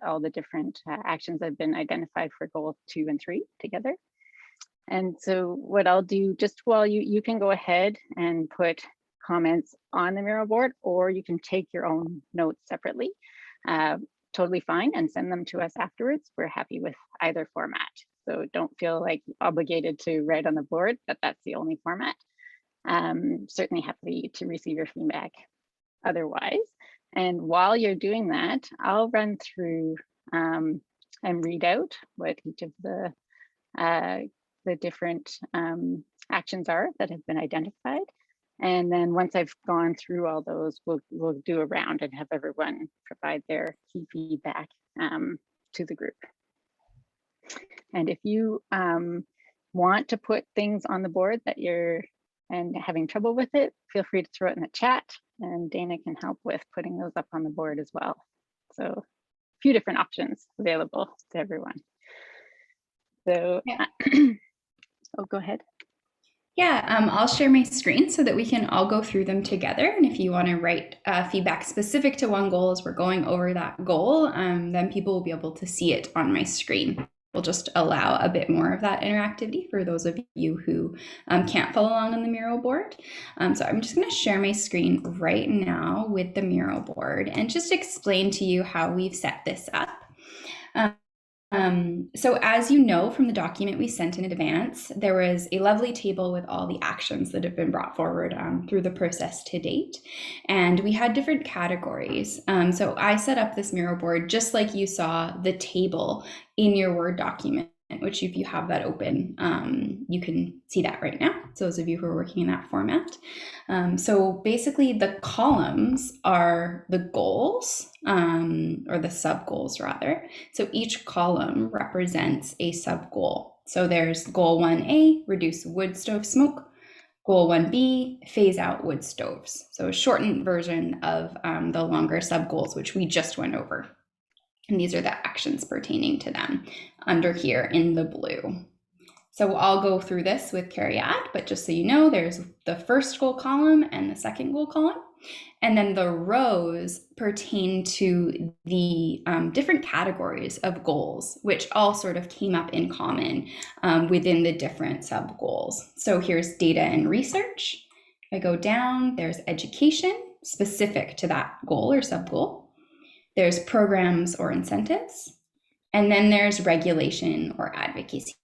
all the different actions that have been identified for goal 2 and 3 together. And so what I'll do, just while you can go ahead and put comments on the Miro board, or you can take your own notes separately. Totally fine, and send them to us afterwards. We're happy with either format. So don't feel like obligated to write on the board, but that's the only format. Certainly happy to receive your feedback otherwise. And while you're doing that, I'll run through and read out what each of the different actions are that have been identified. And then once I've gone through all those, we'll do a round and have everyone provide their key feedback to the group. And if you want to put things on the board that you're having trouble with it, feel free to throw it in the chat, and Dana can help with putting those up on the board as well. So a few different options available to everyone. So, yeah. Oh, go ahead. Yeah, I'll share my screen so that we can all go through them together. And if you want to write feedback specific to one goal as we're going over that goal, then people will be able to see it on my screen. We'll just allow a bit more of that interactivity for those of you who can't follow along on the Miro board. So I'm just going to share my screen right now with the Miro board and just explain to you how we've set this up. So as you know from the document we sent in advance, there was a lovely table with all the actions that have been brought forward through the process to date. And we had different categories. So I set up this Miro board just like you saw the table in your Word document, which if you have that open, you can see that right now. So those of you who are working in that format. So basically the columns are the goals, or the sub goals rather. So each column represents a sub goal. So there's goal 1A, reduce wood stove smoke. Goal 1B, phase out wood stoves. So a shortened version of the longer sub goals, which we just went over. And these are the actions pertaining to them under here in the blue. So I'll go through this with Cariad, but just so you know, there's the first goal column and the second goal column. And then the rows pertain to the different categories of goals, which all sort of came up in common within the different sub goals. So here's data and research. If I go down, there's education specific to that goal or sub goal. There's programs or incentives. And then there's regulation or advocacy.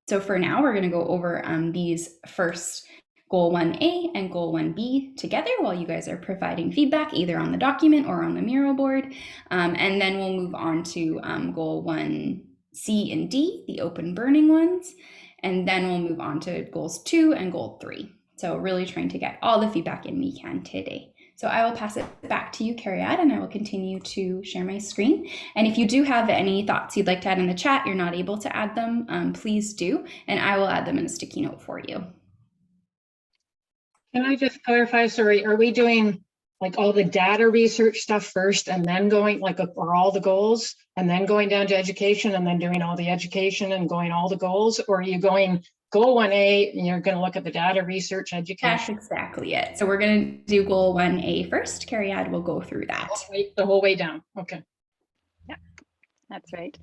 So for now, we're going to go over these first goal 1A and goal 1B together while you guys are providing feedback either on the document or on the Miro board. And then we'll move on to goal 1C and D, the open burning ones. And then we'll move on to goals 2 and goal 3. So really trying to get all the feedback in we can today. So I will pass it back to you, Cariad, and I will continue to share my screen. And if you do have any thoughts you'd like to add in the chat, you're not able to add them, please do, and I will add them in a sticky note for you. Can I just clarify, sorry, are we doing like all the data research stuff first and then going like or all the goals and then going down to education and then doing all the education and going all the goals? Or are you going goal 1A and you're going to look at the data research education? That's exactly it. So we're going to do goal 1A first. Cariad will go through that. The whole way down. Okay. Yeah, that's right.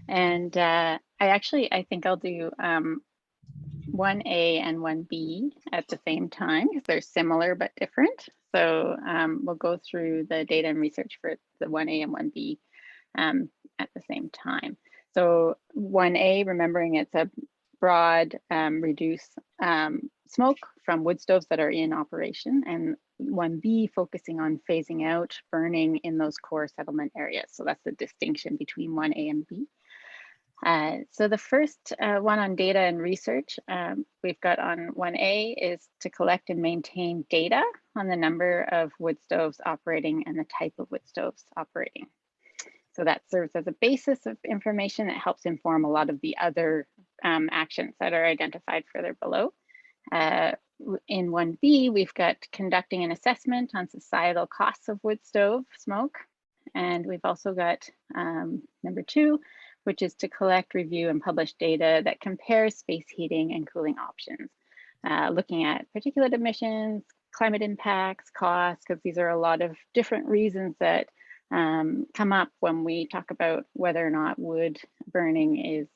And I think I'll do 1A and 1B at the same time because they're similar but different. So we'll go through the data and research for the 1A and 1B at the same time. So 1A, remembering it's a broad reduce smoke from wood stoves that are in operation, and 1B focusing on phasing out burning in those core settlement areas. So that's the distinction between 1A and B. So the first one on data and research we've got on 1A is to collect and maintain data on the number of wood stoves operating and the type of wood stoves operating. So that serves as a basis of information that helps inform a lot of the other actions that are identified further below. In 1B, we've got conducting an assessment on societal costs of wood stove smoke. And we've also got number 2, which is to collect, review, and publish data that compares space heating and cooling options, looking at particulate emissions, climate impacts, costs, because these are a lot of different reasons that come up when we talk about whether or not wood burning is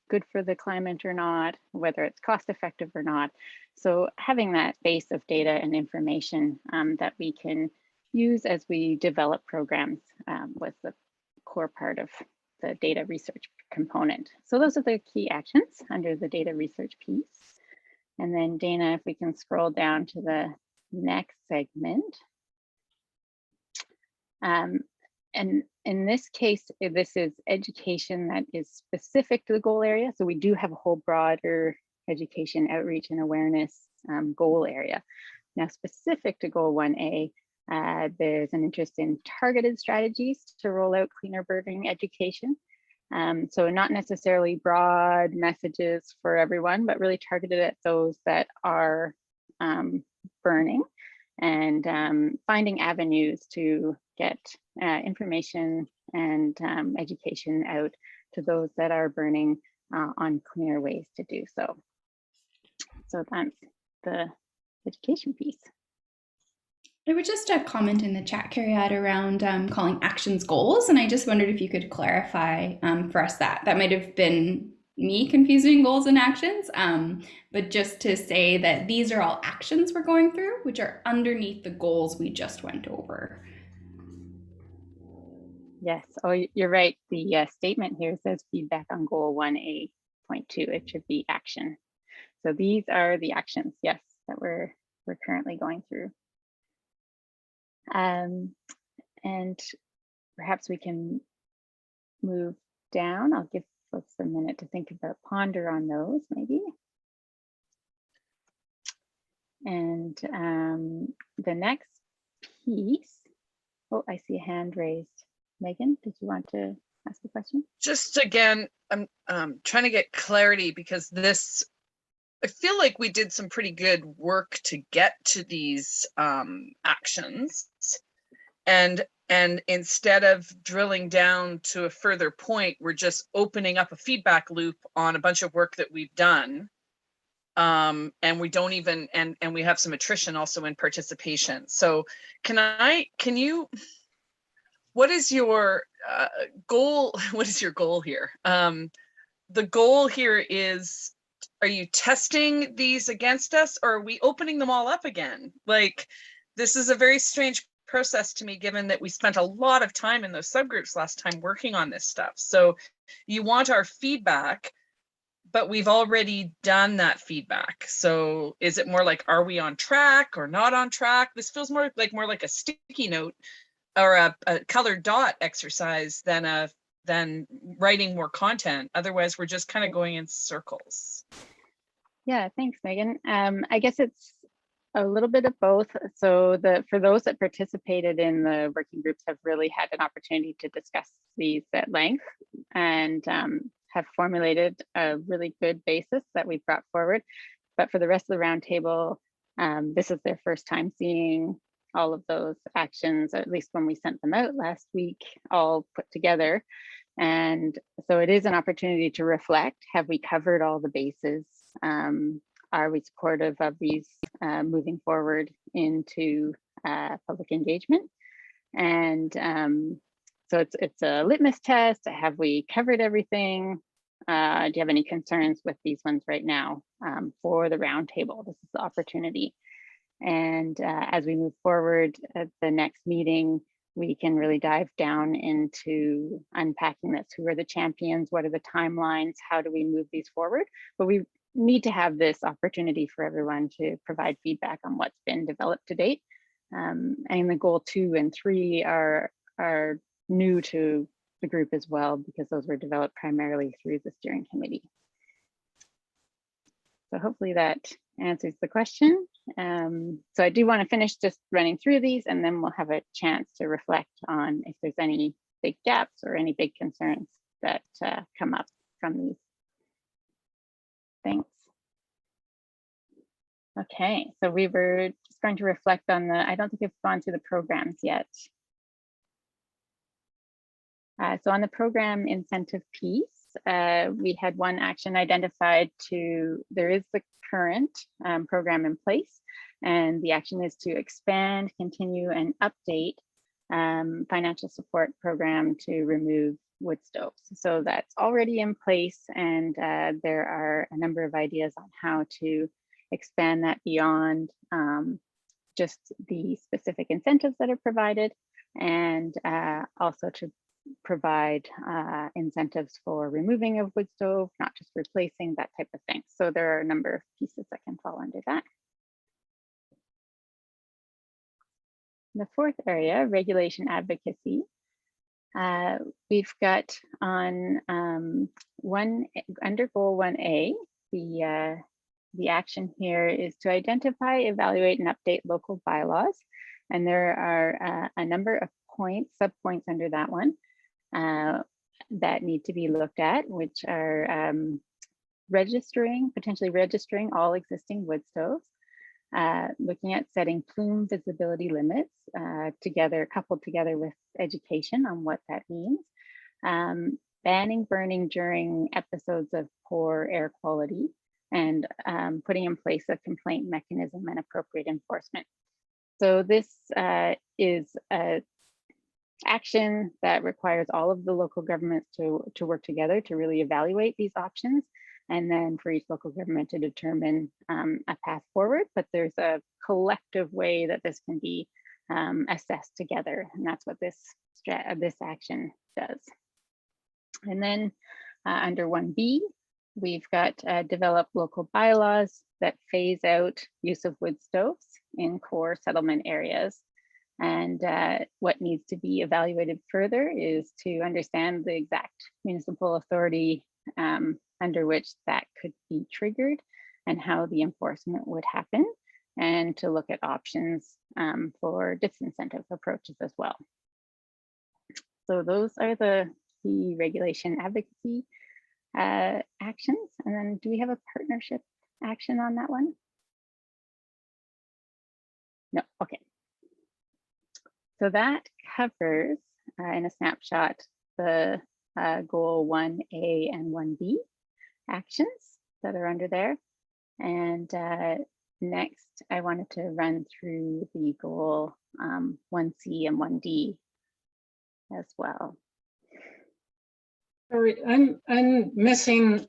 good for the climate or not, whether it's cost effective or not. So having that base of data and information that we can use as we develop programs was the core part of the data research component. So those are the key actions under the data research piece. And then Dana, if we can scroll down to the next segment. And in this case, this is education that is specific to the goal area. So we do have a whole broader education outreach and awareness goal area. Now, specific to goal 1A, there's an interest in targeted strategies to roll out cleaner burning education. So not necessarily broad messages for everyone, but really targeted at those that are burning, and finding avenues to get information and education out to those that are burning on cleaner ways to do so. So that's the education piece. There was just a comment in the chat, Cariad, around calling actions goals, and I just wondered if you could clarify for us that might have been me confusing goals and actions, but just to say that these are all actions we're going through, which are underneath the goals we just went over. Yes, oh, you're right. The statement here says feedback on goal 1A.2. It should be action. So these are the actions, yes, that we're currently going through. And perhaps we can move down. I'll give folks a minute to think about, ponder on those maybe. And the next piece, oh, I see a hand raised. Megan, did you want to ask the question? Just again, I'm trying to get clarity because this, I feel like we did some pretty good work to get to these actions. And And instead of drilling down to a further point, we're just opening up a feedback loop on a bunch of work that we've done. And we don't even, and we have some attrition also in participation. So can you, what is your goal? What is your goal here? The goal here is, are you testing these against us, or are we opening them all up again? Like, this is a very strange process to me, given that we spent a lot of time in those subgroups last time working on this stuff. So you want our feedback, but we've already done that feedback. So is it more like, are we on track or not on track? This feels more like a sticky note or a colored dot exercise than writing more content. Otherwise, we're just kind of going in circles. Yeah, thanks, Megan. I guess it's a little bit of both. So for those that participated in the working groups have really had an opportunity to discuss these at length and have formulated a really good basis that we've brought forward. But for the rest of the roundtable, this is their first time seeing all of those actions, at least when we sent them out last week, all put together. And so it is an opportunity to reflect. Have we covered all the bases? Are we supportive of these moving forward into public engagement? And so it's a litmus test. Have we covered everything? Do you have any concerns with these ones right now for the roundtable? This is the opportunity. And as we move forward at the next meeting, we can really dive down into unpacking this. Who are the champions? What are the timelines? How do we move these forward? But we need to have this opportunity for everyone to provide feedback on what's been developed to date. And the goal 2 and 3 are new to the group as well, because those were developed primarily through the steering committee. So hopefully that answers the question. So I do want to finish just running through these, and then we'll have a chance to reflect on if there's any big gaps or any big concerns that come up from these. Thanks. Okay, so we were just going to reflect on I don't think we've gone through the programs yet. So on the program incentive piece, we had one action identified there is the current program in place, and the action is to expand, continue, and update financial support program to remove wood stoves. So that's already in place, and there are a number of ideas on how to expand that beyond just the specific incentives that are provided, and also to provide incentives for removing of wood stove, not just replacing, that type of thing. So there are a number of pieces that can fall under that. The fourth area, regulation advocacy. We've got on under goal 1A, the action here is to identify, evaluate, and update local bylaws. And there are a number of sub-points under that one that need to be looked at, which are potentially registering all existing wood stoves, looking at setting plume visibility limits coupled together with education on what that means, banning burning during episodes of poor air quality, and putting in place a complaint mechanism and appropriate enforcement. So this is a action that requires all of the local governments to work together to really evaluate these options, and then for each local government to determine a path forward. But there's a collective way that this can be assessed together, and that's what this action does. And then under 1B, we've got develop local bylaws that phase out use of wood stoves in core settlement areas. And what needs to be evaluated further is to understand the exact municipal authority under which that could be triggered and how the enforcement would happen, and to look at options for disincentive approaches as well. So those are the key regulation advocacy actions. And then do we have a partnership action on that one? No, okay. So that covers in a snapshot the goal 1A and 1B actions that are under there. And next, I wanted to run through the goal 1C and 1D as well. Sorry, I'm missing.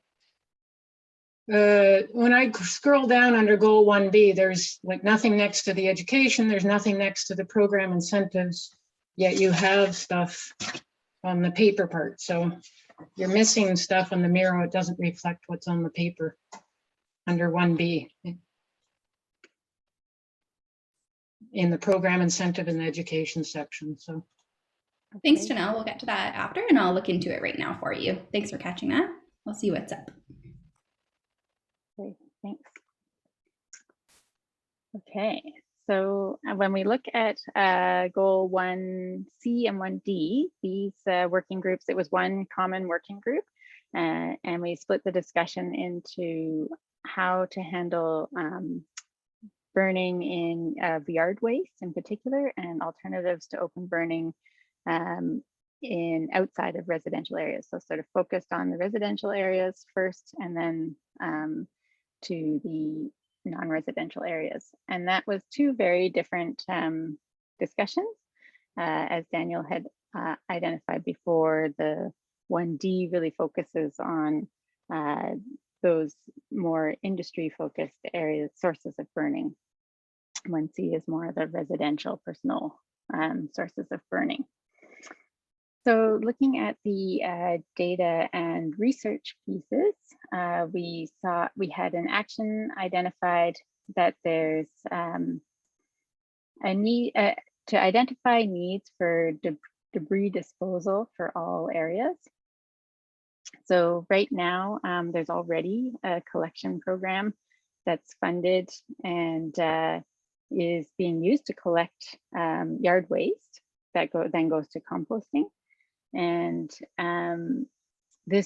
When I scroll down under goal 1B, there's like nothing next to the education. There's nothing next to the program incentives, yet you have stuff on the paper part. So you're missing stuff on the Miro. It doesn't reflect what's on the paper under 1B in the program incentive in the education section. So Thanks, Janelle. We'll get to that after, and I'll look into it right now for you. Thanks for catching that. We'll see what's up. Okay, thanks. Okay, so when we look at goal 1C and 1D, these working groups, it was one common working group, and we split the discussion into how to handle burning in yard waste in particular, and alternatives to open burning in outside of residential areas. So sort of focused on the residential areas first, and then to the non-residential areas. And that was two very different discussions. As Daniel had identified before, the 1D really focuses on those more industry-focused areas, sources of burning. 1C is more of the residential personal sources of burning. So looking at the data and research pieces, we had an action identified that there's a need to identify needs for debris disposal for all areas. So right now, there's already a collection program that's funded and is being used to collect yard waste that then goes to composting. And the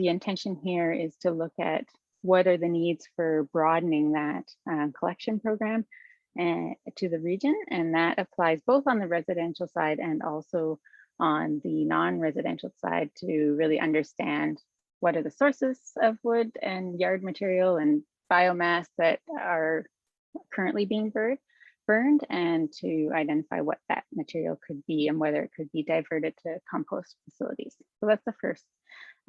intention here is to look at what are the needs for broadening that collection program to the region. And that applies both on the residential side and also on the non-residential side to really understand what are the sources of wood and yard material and biomass that are currently being burned, and to identify what that material could be and whether it could be diverted to compost facilities. So that's the first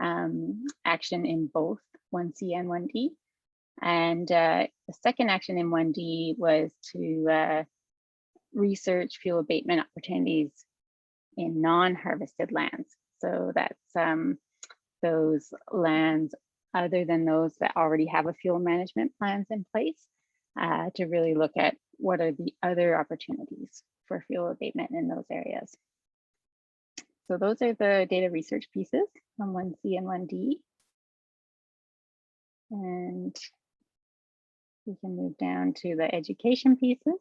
action in both 1C and 1D. And the second action in 1D was to research fuel abatement opportunities in non-harvested lands. So that's those lands other than those that already have a fuel management plans in place, to really look at what are the other opportunities for fuel abatement in those areas. So those are the data research pieces on 1C and 1D. And we can move down to the education pieces.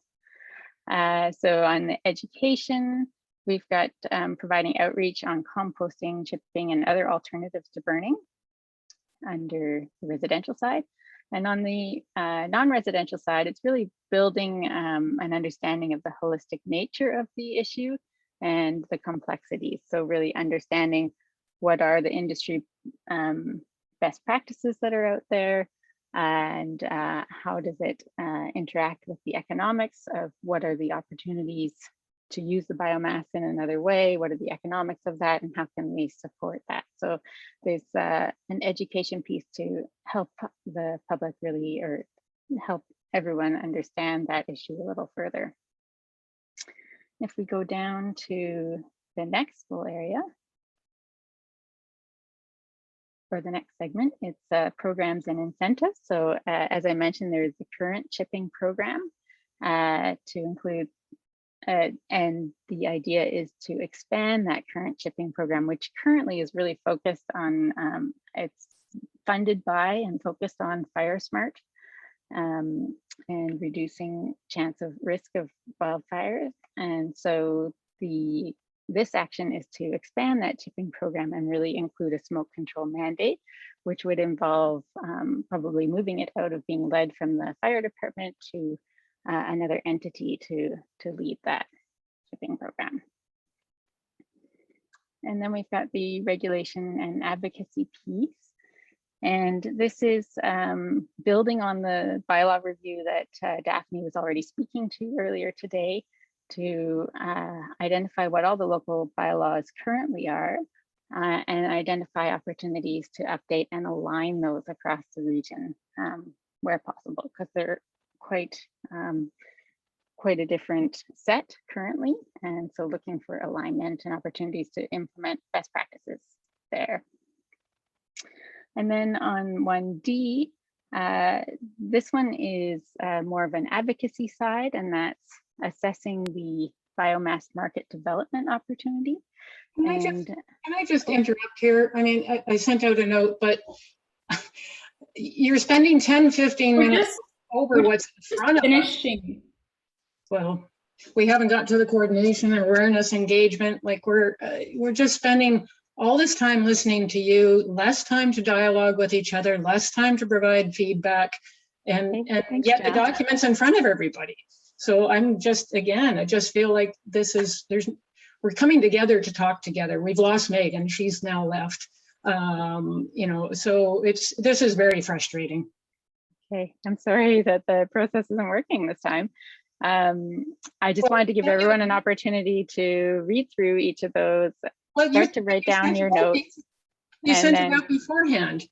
So on the education, we've got providing outreach on composting, chipping, and other alternatives to burning under the residential side. And on the non-residential side, it's really building an understanding of the holistic nature of the issue and the complexities. So really understanding what are the industry best practices that are out there, and how does it interact with the economics of what are the opportunities to use the biomass in another way, what are the economics of that, and how can we support that? So there's an education piece to help the public really, or help everyone understand that issue a little further. If we go down to the next full area, or the next segment, it's programs and incentives. So as I mentioned, there's the current chipping program to include, and the idea is to expand that current chipping program, which currently is really focused on, it's funded by and focused on fire smart and reducing chance of risk of wildfires. And so this action is to expand that chipping program and really include a smoke control mandate, which would involve probably moving it out of being led from the fire department to another entity to lead that. shipping program. And then we've got the regulation and advocacy piece. And this is building on the bylaw review that Daphne was already speaking to earlier today to identify what all the local bylaws currently are and identify opportunities to update and align those across the region where possible, because they're quite a different set currently. And so looking for alignment and opportunities to implement best practices there. And then on 1D, this one is more of an advocacy side, and that's assessing the biomass market development opportunity. Can I just interrupt here? I mean, I sent out a note, but you're spending 10, 15 minutes over what's in front of us. Well, we haven't got to the coordination, awareness, engagement. Like we're just spending all this time listening to you, less time to dialogue with each other, less time to provide feedback, and yet the document's in front of everybody. So I'm just, again, I just feel like we're coming together to talk together. We've lost Megan, she's now left. You know, so this is very frustrating. Okay, I'm sorry that the process isn't working this time. I just wanted to give everyone an opportunity to read through each of those, start to write down your notes. You sent it out beforehand.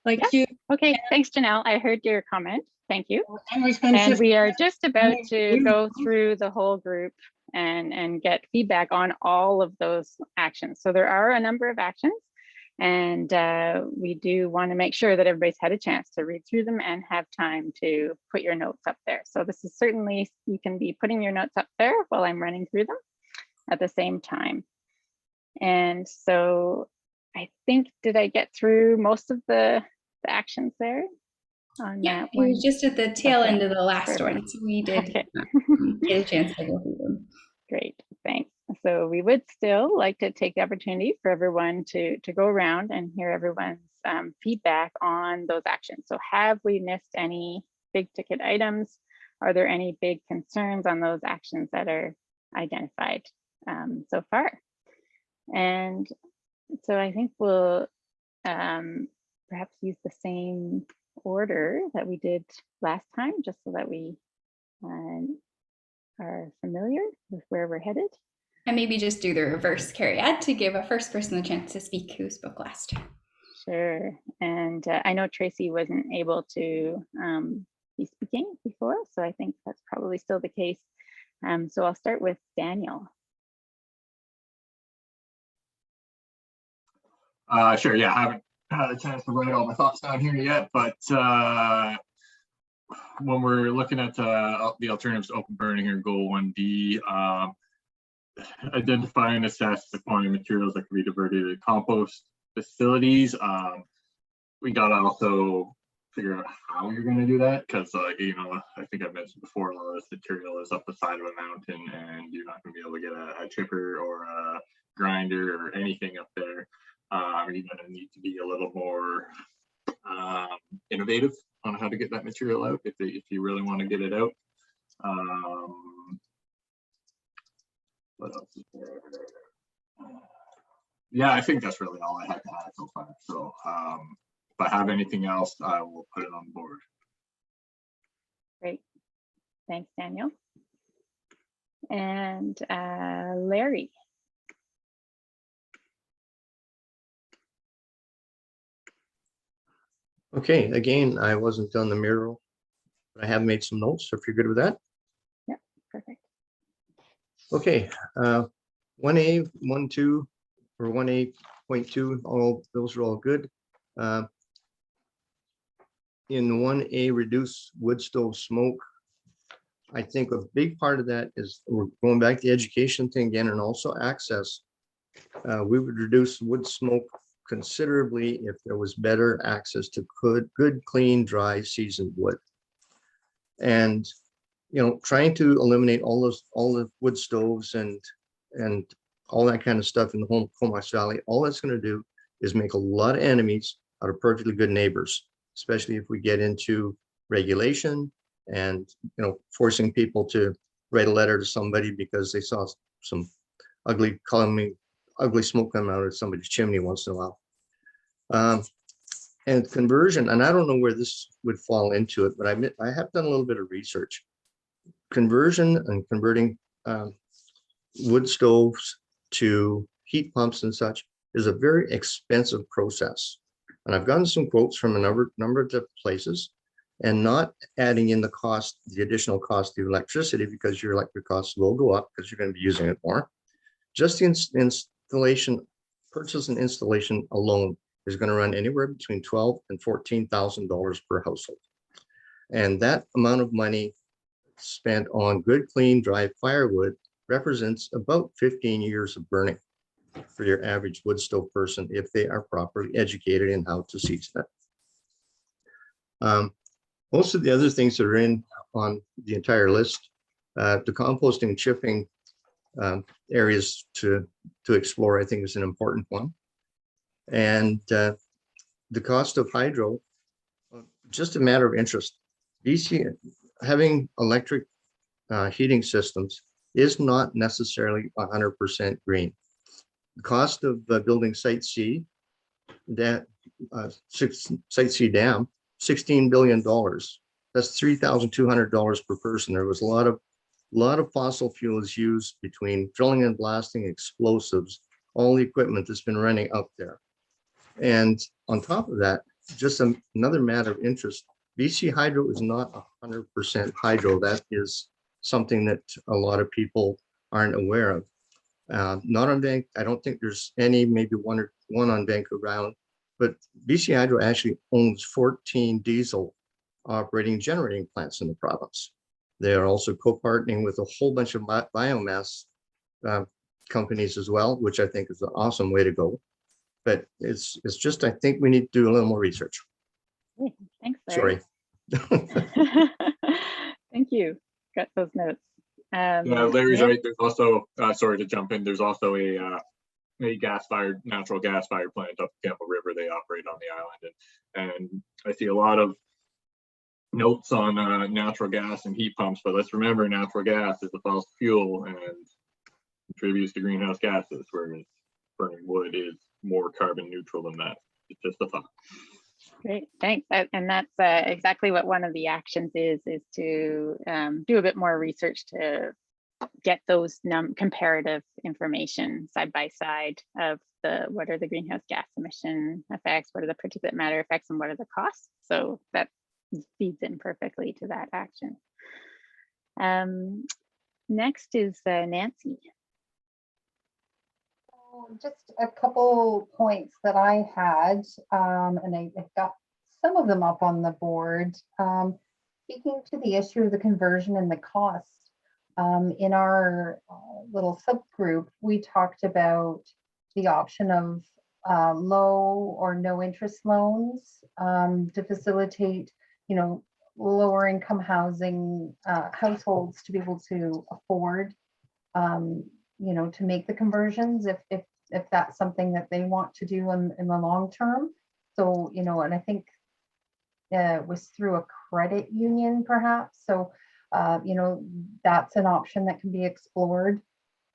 Like yeah. Okay, thanks, Janelle. I heard your comment. Thank you. And we are just about to go through the whole group and get feedback on all of those actions. So there are a number of actions, and we do want to make sure that everybody's had a chance to read through them and have time to put your notes up there. So this is certainly, you can be putting your notes up there while I'm running through them at the same time. And so I think, did I get through most of the actions there? On yeah, that it one? was just at the tail end of the last one, so we did get a chance to go through them. Great, thanks. So we would still like to take the opportunity for everyone to go around and hear everyone's feedback on those actions. So have we missed any big ticket items? Are there any big concerns on those actions that are identified so far? And so I think we'll perhaps use the same order that we did last time, just so that we are familiar with where we're headed. And maybe just do the reverse, Carrie, to give a first person the chance to speak who spoke last. Sure. And I know Tracy wasn't able to be speaking before, so I think that's probably still the case. So I'll start with Daniel. Sure, yeah, I haven't had a chance to write all my thoughts down here yet, but when we're looking at the alternatives to open burning here, goal 1D, identify and assess the quantity of materials that can be diverted to compost facilities. We gotta also figure out how you're going to do that, because you know, I think I mentioned before, a lot of this material is up the side of a mountain and you're not going to be able to get a chipper or a grinder or anything up there. You're going to need to be a little more innovative on how to get that material out if you really want to get it out. What else is there? Yeah, I think that's really all I had to add so far. So if I have anything else, I will put it on board. Great. Thanks, Daniel. And Larry. Okay, again, I wasn't on the mural, but I have made some notes, so if you're good with that. Yeah, perfect. Okay, 1A, 1.2, or 1A.2, all those are all good. In 1A, reduce wood stove smoke. I think a big part of that is, we're going back to the education thing again, and also access. We would reduce wood smoke considerably if there was better access to good, clean, dry, seasoned wood. And, you know, trying to eliminate all the wood stoves and all that kind of stuff in the whole Comox Valley, all that's going to do is make a lot of enemies out of perfectly good neighbors, especially if we get into regulation and, you know, forcing people to write a letter to somebody because they saw some ugly smoke coming out of somebody's chimney once in a while. And conversion, and I don't know where this would fall into it, but I have done a little bit of research. Conversion and converting wood stoves to heat pumps and such is a very expensive process. And I've gotten some quotes from a number of different places, and not adding in the cost, the additional cost of electricity, because your electric costs will go up because you're going to be using it more. Just the installation, purchase and installation alone is going to run anywhere between $12,000 and $14,000 per household. And that amount of money spent on good, clean, dry firewood represents about 15 years of burning for your average wood stove person if they are properly educated in how to season it. Most of the other things that are in on the entire list, the composting and chipping areas to explore, I think, is an important one. And the cost of hydro, just a matter of interest. BC having electric heating systems is not necessarily 100% green. The cost of building Site C, Site C dam, $16 billion. That's $3,200 per person. There was a lot of fossil fuels used between drilling and blasting, explosives, all the equipment that's been running up there. And on top of that, just another matter of interest, BC Hydro is not 100% hydro. That is something that a lot of people aren't aware of. Not on Vancouver, I don't think there's any, maybe one on Vancouver Island, but BC Hydro actually owns 14 diesel operating generating plants in the province. They are also co-partnering with a whole bunch of biomass companies as well, which I think is an awesome way to go. But it's just, I think we need to do a little more research. Thanks, Larry. Sorry. Thank you. Got those notes. Larry's yeah. right. There's also, sorry to jump in, there's also a natural gas fired plant up the Campbell River. They operate on the island, and I see a lot of notes on natural gas and heat pumps, but let's remember natural gas is a fossil fuel and contributes to greenhouse gases, whereas burning wood is more carbon neutral than that. It's just a thought. Great, thanks. And that's exactly what one of the actions is to do a bit more research to get those comparative information side by side of what are the greenhouse gas emission effects, what are the particulate matter effects, and what are the costs. So that feeds in perfectly to that action. Next is Nancy. Just a couple points that I had, and I've got some of them up on the board. Speaking to the issue of the conversion and the cost, in our little subgroup, we talked about the option of low or no interest loans to facilitate, lower income housing households to be able to afford, to make the conversions if that's something that they want to do in the long term. So, and I think it was through a credit union perhaps. So, that's an option that can be explored.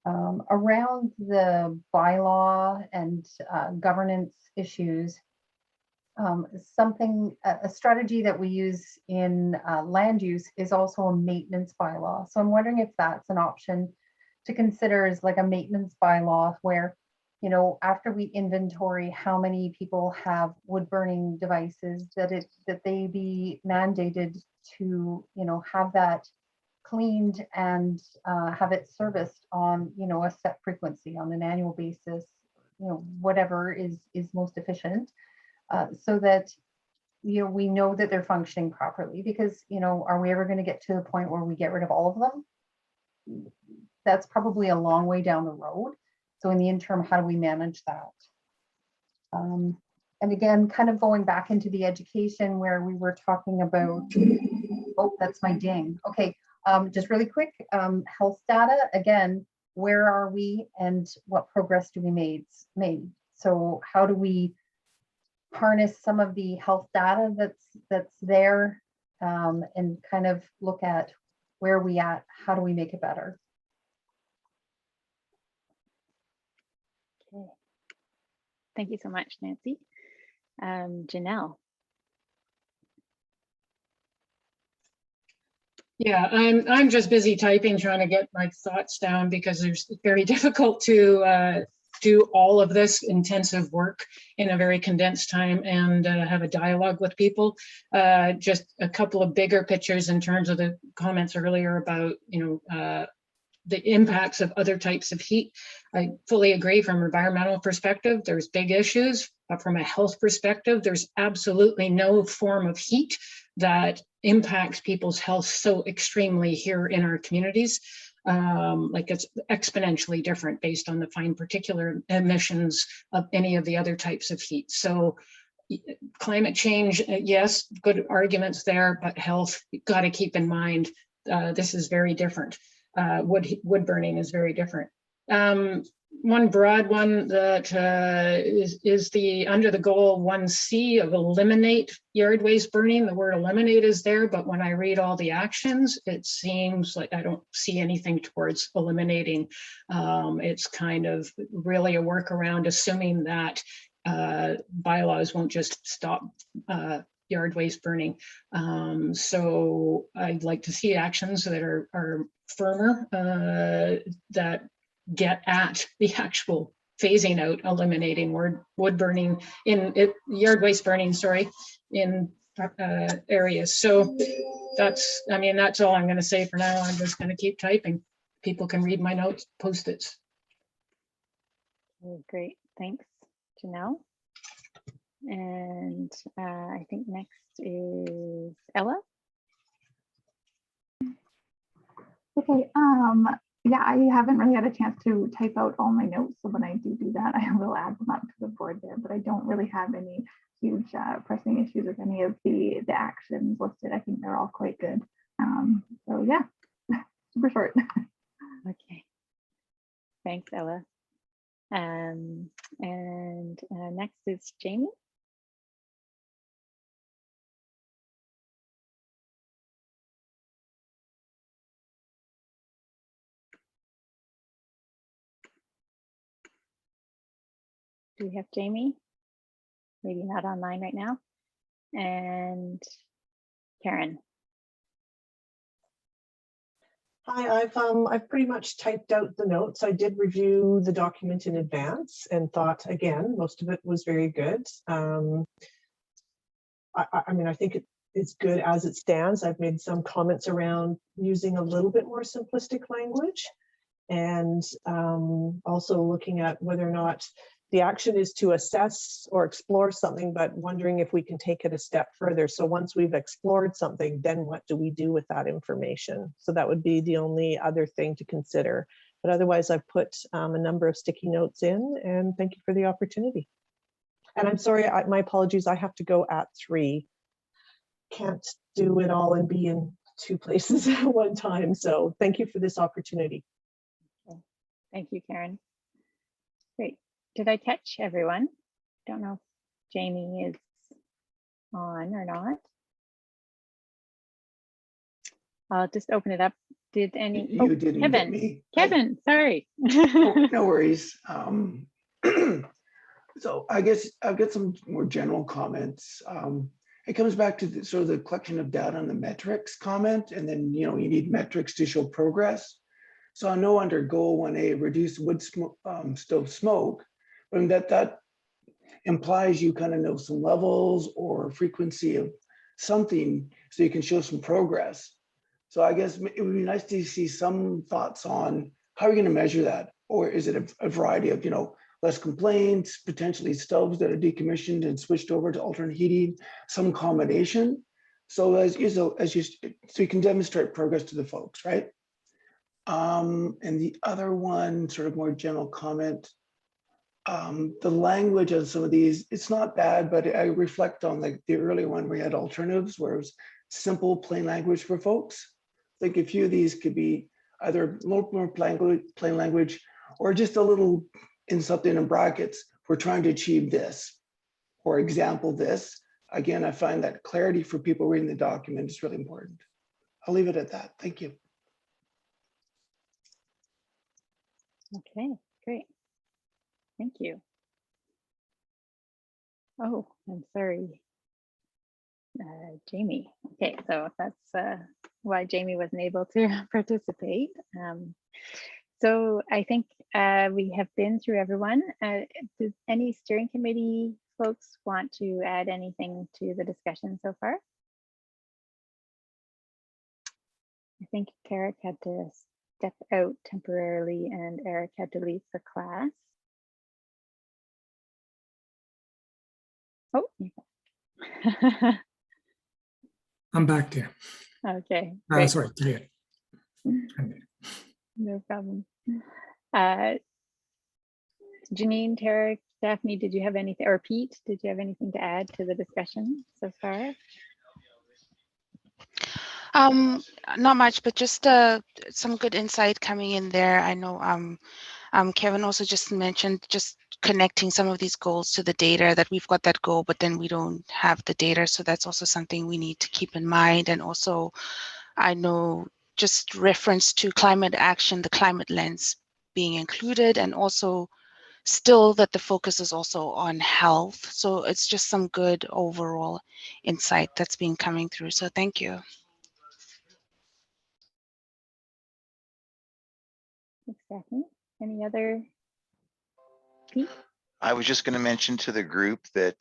Around the bylaw and governance issues, a strategy that we use in land use is also a maintenance bylaw. So I'm wondering if that's an option to consider, is like a maintenance bylaw where, after we inventory how many people have wood burning devices, that they be mandated to, have that cleaned and have it serviced on, a set frequency on an annual basis, whatever is most efficient, so that, we know that they're functioning properly. Because, are we ever going to get to the point where we get rid of all of them? That's probably a long way down the road. So in the interim, how do we manage that? And again, kind of going back into the education where we were talking about, oh, that's my ding. Okay, just really quick, health data, again, where are we and what progress do we made? So how do we harness some of the health data that's there, and kind of look at where are we at, how do we make it better? Thank you so much, Nancy. Janelle. Yeah, I'm just busy typing, trying to get my thoughts down because it's very difficult to do all of this intensive work in a very condensed time and have a dialogue with people. Just a couple of bigger pictures in terms of the comments earlier about, the impacts of other types of heat. I fully agree from an environmental perspective, there's big issues, but from a health perspective, there's absolutely no form of heat that impacts people's health so extremely here in our communities. Like it's exponentially different based on the fine particulate emissions of any of the other types of heat. So climate change, yes, good arguments there, but health, you've got to keep in mind, this is very different. Wood burning is very different. One broad one that is the under the goal 1C of eliminate yard waste burning. The word eliminate is there, but when I read all the actions, it seems like I don't see anything towards eliminating. It's kind of really a workaround, assuming that bylaws won't just stop yard waste burning. So I'd like to see actions that are firmer, that get at the actual phasing out, eliminating wood burning yard waste burning, sorry, in areas. So that's all I'm going to say for now. I'm just going to keep typing. People can read my notes, post-its. Okay, great, thanks, Janelle. And I think next is Ella. Okay, yeah, I haven't really had a chance to type out all my notes, so when I do that, I will add them up to the board there, but I don't really have any huge pressing issues with any of the actions listed. I think they're all quite good. So yeah, super short. Okay, thanks, Ella. And next is Jamie. Do we have Jamie? Maybe not online right now. And Karen. Hi, I've pretty much typed out the notes. I did review the document in advance and thought, again, most of it was very good. I mean, I think it's good as it stands. I've made some comments around using a little bit more simplistic language, and also looking at whether or not the action is to assess or explore something, but wondering if we can take it a step further. So once we've explored something, then what do we do with that information? So that would be the only other thing to consider. But otherwise, I've put a number of sticky notes in, and thank you for the opportunity. And I'm sorry, my apologies, I have to go at 3. Can't do it all and be in 2 places at one time. So thank you for this opportunity. Okay. Thank you, Karen. Great. Did I catch everyone? Don't know if Jamie is on or not. I'll just open it up. Did any? You didn't get Kevin. me. Kevin, sorry. Oh, no worries. So I guess I've got some more general comments. It comes back to sort of the collection of data on the metrics comment, and then you need metrics to show progress. So I know under goal 1A, reduce wood stove smoke, but that implies you kind of know some levels or frequency of something so you can show some progress. So I guess it would be nice to see some thoughts on how are you going to measure that? Or is it a variety of, less complaints, potentially stoves that are decommissioned and switched over to alternate heating, some combination. So you can demonstrate progress to the folks, right? And the other one, sort of more general comment, the language of some of these, it's not bad, but I reflect on like the earlier one where we had alternatives where it was simple, plain language for folks. I think a few of these could be either a little more plain language or just a little in something in brackets. We're trying to achieve this or example this. Again, I find that clarity for people reading the document is really important. I'll leave it at that. Thank you. Okay, great. Thank you. Oh, I'm sorry. Jamie. Okay, so that's why Jamie wasn't able to participate. So I think we have been through everyone. Does any steering committee folks want to add anything to the discussion so far? I think Tarek had to step out temporarily and Eric had to leave for class. Oh, I'm back there. okay. Great. Sorry, yeah. No problem. Janine, Tarek, Daphne, did you have anything, or Pete, did you have anything to add to the discussion so far? Not much, but just some good insight coming in there. I know Kevin also just mentioned just connecting some of these goals to the data, that we've got that goal, but then we don't have the data. So that's also something we need to keep in mind. And also, I know just reference to climate action, the climate lens being included, and also still that the focus is also on health. So it's just some good overall insight that's been coming through. So thank you. Exactly. Any other? Pete? I was just going to mention to the group that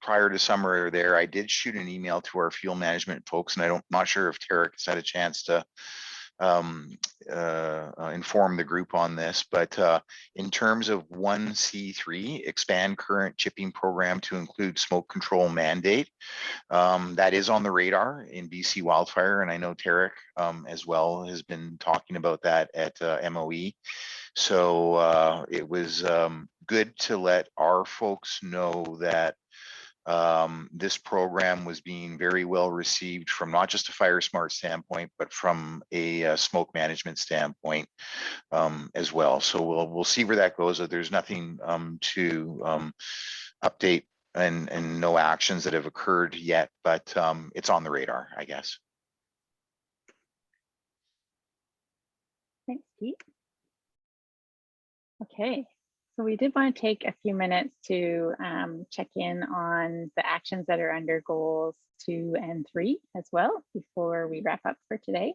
prior to summer there, I did shoot an email to our fuel management folks, and I'm not sure if Tarek has had a chance to inform the group on this, but in terms of 1C3, expand current chipping program to include smoke control mandate, that is on the radar in BC wildfire, and I know Tarek as well has been talking about that at MOE. So it was good to let our folks know that this program was being very well received from not just a fire smart standpoint, but from a smoke management standpoint as well. So we'll see where that goes. There's nothing to update and no actions that have occurred yet, but it's on the radar, I guess. Thanks, Pete. Okay, so we did want to take a few minutes to check in on the actions that are under goals 2 and 3 as well before we wrap up for today.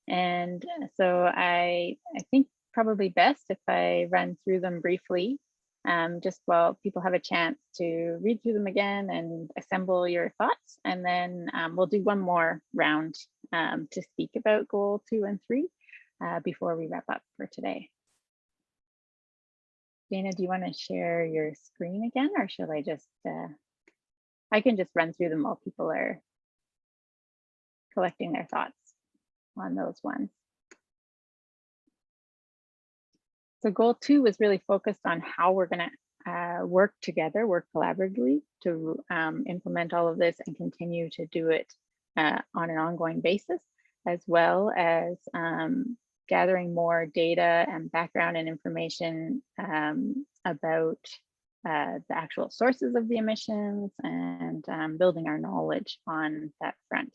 And so I think probably best if I run through them briefly, just while people have a chance to read through them again and assemble your thoughts. And then we'll do one more round to speak about goal 2 and 3 before we wrap up for today. Dana, do you want to share your screen again, or should I just, I can just run through them while people are collecting their thoughts on those ones. So goal 2 was really focused on how we're going to work together, work collaboratively to implement all of this and continue to do it on an ongoing basis, as well as gathering more data and background and information about the actual sources of the emissions and building our knowledge on that front.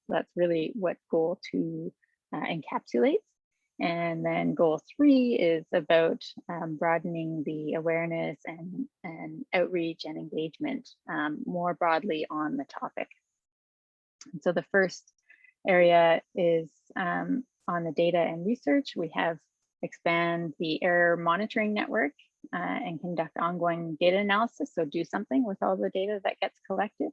So that's really what goal 2 encapsulates. And then goal 3 is about broadening the awareness and outreach and engagement more broadly on the topic. And so the first area is on the data and research. We have expand the error monitoring network and conduct ongoing data analysis. So do something with all the data that gets collected.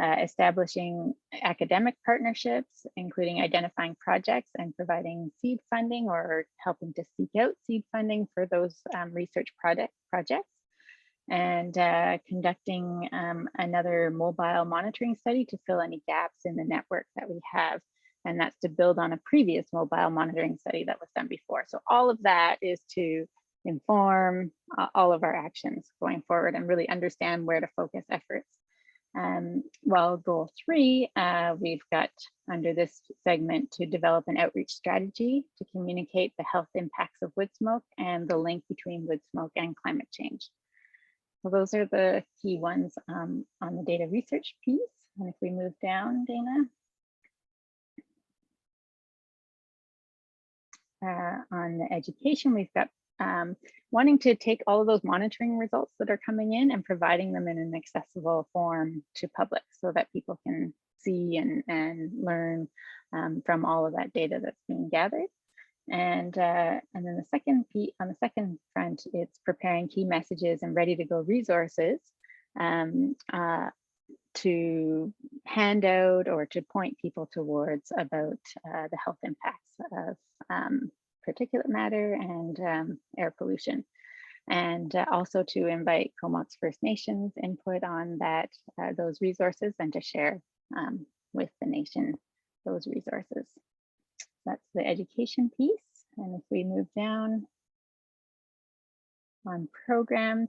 Establishing academic partnerships, including identifying projects and providing seed funding or helping to seek out seed funding for those research projects. And conducting another mobile monitoring study to fill any gaps in the network that we have. And that's to build on a previous mobile monitoring study that was done before. So all of that is to inform all of our actions going forward and really understand where to focus efforts. While goal 3, we've got under this segment to develop an outreach strategy to communicate the health impacts of wood smoke and the link between wood smoke and climate change. So those are the key ones on the data research piece. And if we move down, Dana. On the education, we've got wanting to take all of those monitoring results that are coming in and providing them in an accessible form to public so that people can see and learn from all of that data that's being gathered. And then the second on the second front, it's preparing key messages and ready to go resources to hand out or to point people towards about the health impacts of particulate matter and air pollution. And also to invite Comox First Nations input on that, those resources, and to share with the nation those resources. That's the education piece. And if we move down on programs,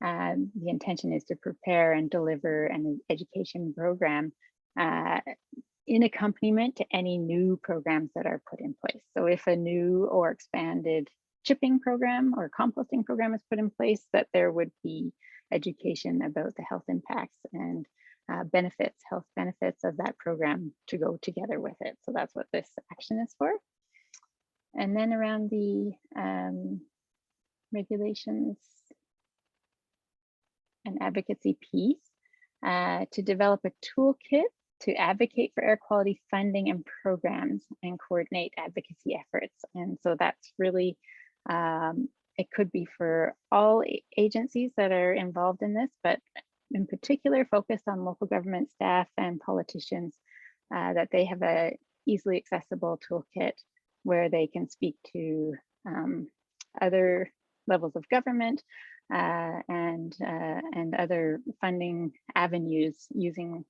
the intention is to prepare and deliver an education program in accompaniment to any new programs that are put in place. So if a new or expanded chipping program or composting program is put in place, that there would be education about the health impacts and benefits, health benefits of that program to go together with it. So that's what this action is for. And then around the regulations and advocacy piece, to develop a toolkit to advocate for air quality funding and programs and coordinate advocacy efforts. And so that's really, it could be for all agencies that are involved in this, but in particular focused on local government staff and politicians, that they have a easily accessible toolkit where they can speak to other levels of government and other funding avenues using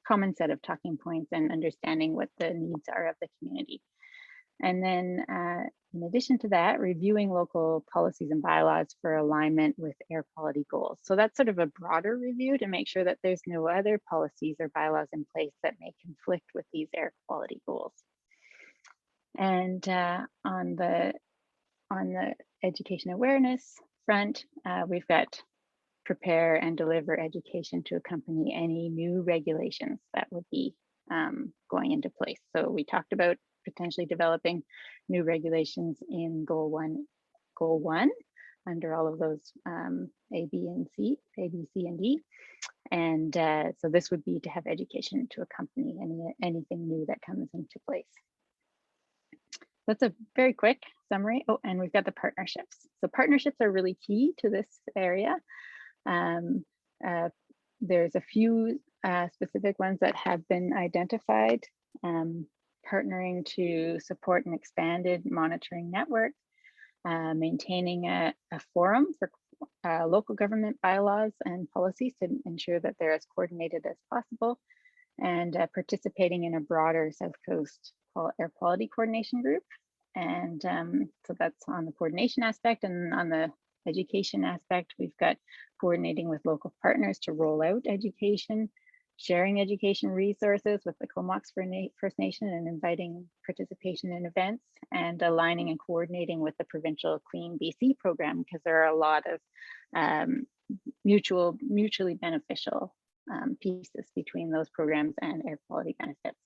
common set of talking points and understanding what the needs are of the community. And then in addition to that, reviewing local policies and bylaws for alignment with air quality goals. So that's sort of a broader review to make sure that there's no other policies or bylaws in place that may conflict with these air quality goals. And on the education awareness front, we've got prepare and deliver education to accompany any new regulations that would be going into place. So we talked about potentially developing new regulations in goal one under all of those A, B, C, and D. And so this would be to have education to accompany anything new that comes into place. That's a very quick summary. Oh, and we've got the partnerships. So partnerships are really key to this area. There's a few specific ones that have been identified, partnering to support an expanded monitoring network, maintaining a forum for local government bylaws and policies to ensure that they're as coordinated as possible, and participating in a broader South Coast air quality coordination group. And so that's on the coordination aspect. And on the education aspect, we've got coordinating with local partners to roll out education, sharing education resources with the Comox First Nation and inviting participation in events, and aligning and coordinating with the provincial Clean BC program, because there are a lot of mutually beneficial pieces between those programs and air quality benefits.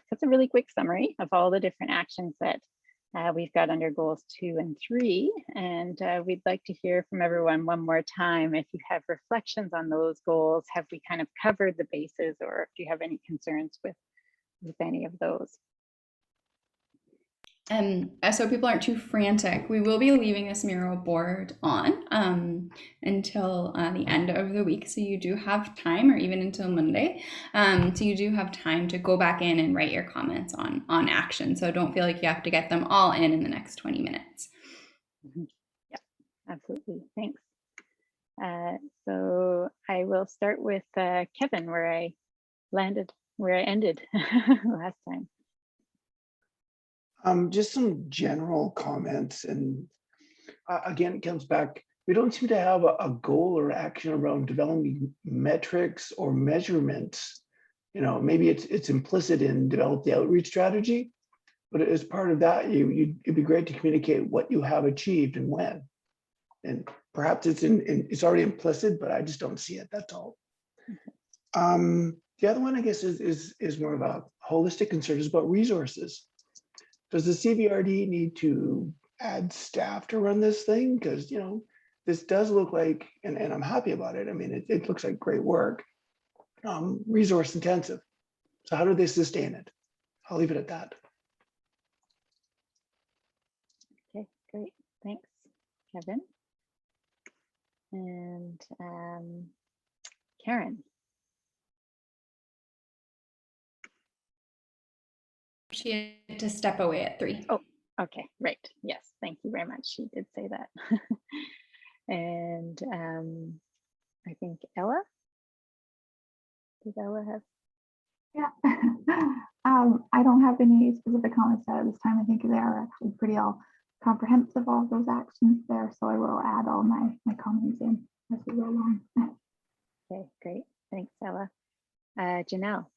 That's a really quick summary of all the different actions that we've got under goals 2 and 3, and we'd like to hear from everyone one more time if you have reflections on those goals. Have we kind of covered the bases, or do you have any concerns with any of those? So people aren't too frantic, we will be leaving this Miro board on until the end of the week. So you do have time, or even until Monday. So you do have time to go back in and write your comments on action. So don't feel like you have to get them all in the next 20 minutes. Yeah, absolutely. Thanks. So I will start with Kevin, where I ended last time. Just some general comments, and again, it comes back. We don't seem to have a goal or action around developing metrics or measurements. You know, maybe it's implicit in develop the outreach strategy, but as part of that, it'd be great to communicate what you have achieved and when. And perhaps it's already implicit, but I just don't see it. That's all. The other one, I guess, is more of a holistic concern, is about resources. Does the CVRD need to add staff to run this thing? Because, you know, this does look like, and I'm happy about it. I mean, it looks like great work, resource intensive. So how do they sustain it? I'll leave it at that. Okay, great. Thanks, Kevin. And Karen. She had to step away at 3. Oh, okay, right. Yes, thank you very much. She did say that. And I think Ella. Does Ella have? Yeah. I don't have any specific comments at this time. I think they are actually pretty all comprehensive, all of those actions there. So I will add all my comments in as we go along. Okay, great. Thanks, Ella. Janelle.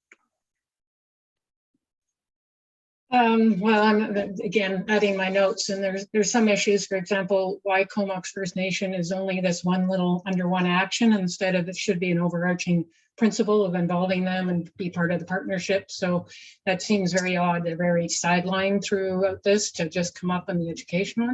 Well, I'm again adding my notes, and there's some issues. For example, why Comox First Nation is only this one little under one action instead of it should be an overarching principle of involving them and be part of the partnership. So that seems very odd. They're very sidelined throughout this to just come up in the education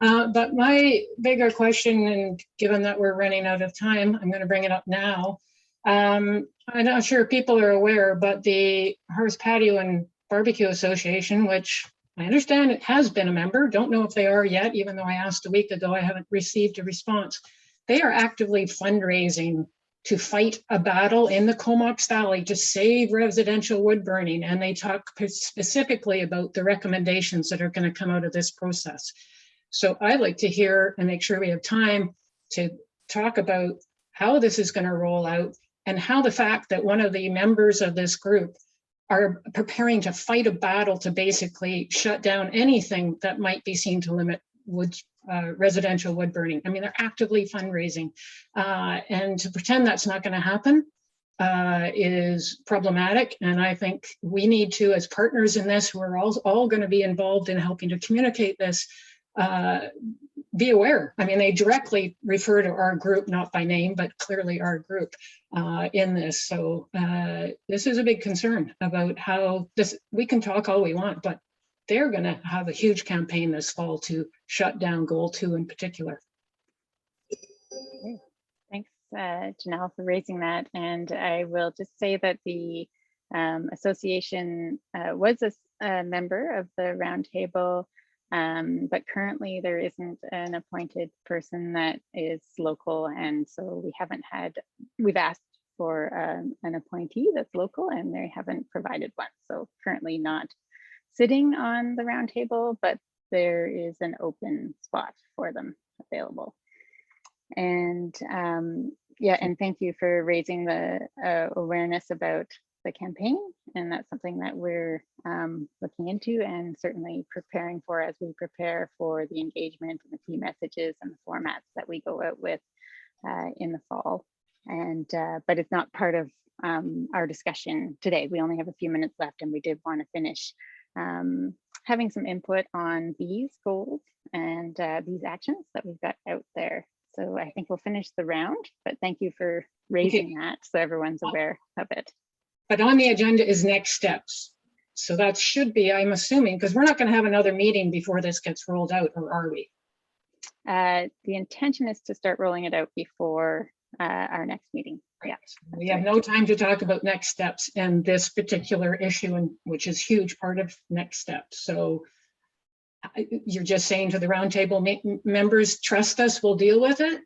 one. But my bigger question, and given that we're running out of time, I'm going to bring it up now. I'm not sure if people are aware, but the Horse Patio and Barbecue Association, which I understand it has been a member, don't know if they are yet, even though I asked a week ago, I haven't received a response. They are actively fundraising to fight a battle in the Comox Valley to save residential wood burning. And they talk specifically about the recommendations that are going to come out of this process. So I'd like to hear and make sure we have time to talk about how this is going to roll out and how the fact that one of the members of this group are preparing to fight a battle to basically shut down anything that might be seen to limit wood, residential wood burning. I mean, they're actively fundraising, and to pretend that's not going to happen is problematic. And I think we need to, as partners in this, we're all going to be involved in helping to communicate this, be aware. I mean, they directly refer to our group, not by name, but clearly our group in this. So this is a big concern about how this, we can talk all we want, but they're going to have a huge campaign this fall to shut down Goal 2 in particular. Okay. Thanks, Janelle, for raising that. And I will just say that the association was a member of the Roundtable, but currently there isn't an appointed person that is local. And so we've asked for an appointee that's local and they haven't provided one. So currently not sitting on the Roundtable, but there is an open spot for them available. And yeah, and thank you for raising the awareness about the campaign. And that's something that we're looking into and certainly preparing for as we prepare for the engagement and the key messages and the formats that we go out with in the fall. And but it's not part of our discussion today. We only have a few minutes left and we did want to finish having some input on these goals and these actions that we've got out there. So I think we'll finish the round, but thank you for raising that so everyone's aware of it. But on the agenda is next steps. So that should be, I'm assuming, because we're not going to have another meeting before this gets rolled out, or are we? The intention is to start rolling it out before our next meeting. Yeah, we have no time to talk about next steps and this particular issue, and which is huge part of next steps. So you're just saying to the Roundtable members, trust us, we'll deal with it?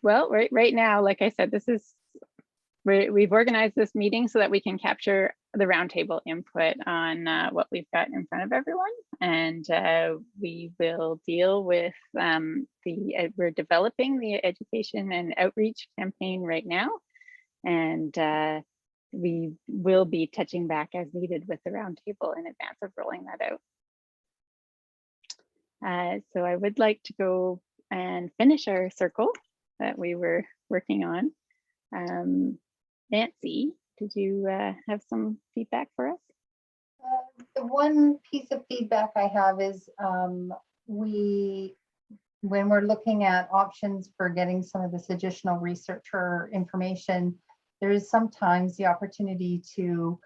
Well, right now, like I said, this is we've organized this meeting so that we can capture the Roundtable input on what we've got in front of everyone, and we will deal with we're developing the education and outreach campaign right now, and we will be touching back as needed with the Roundtable in advance of rolling that out. So I would like to go and finish our circle that we were working on. Nancy, did you have some feedback for us? The one piece of feedback I have is when we're looking at options for getting some of this additional research or information, there is sometimes the opportunity to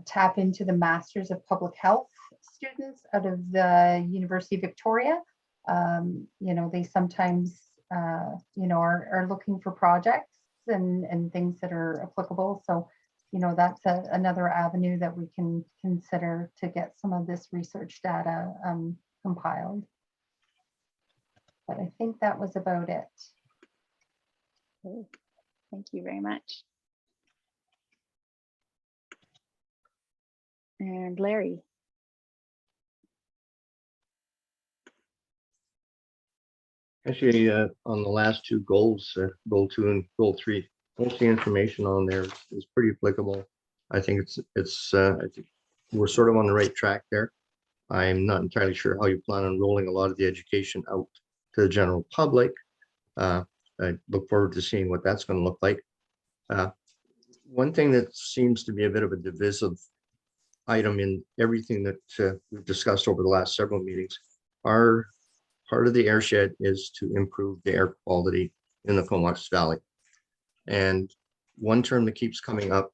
tap into the Masters of Public Health students out of the University of Victoria. They sometimes, are looking for projects and things that are applicable. So, that's another avenue that we can consider to get some of this research data compiled. But I think that was about it. Okay. Thank you very much. And Larry. Actually, on the last two goals, goal 2 and goal 3, most of the information on there is pretty applicable. I think I think we're sort of on the right track there. I'm not entirely sure how you plan on rolling a lot of the education out to the general public. I look forward to seeing what that's going to look like. One thing that seems to be a bit of a divisive item in everything that we've discussed over the last several meetings are part of the Airshed is to improve the air quality in the Comox Valley. And one term that keeps coming up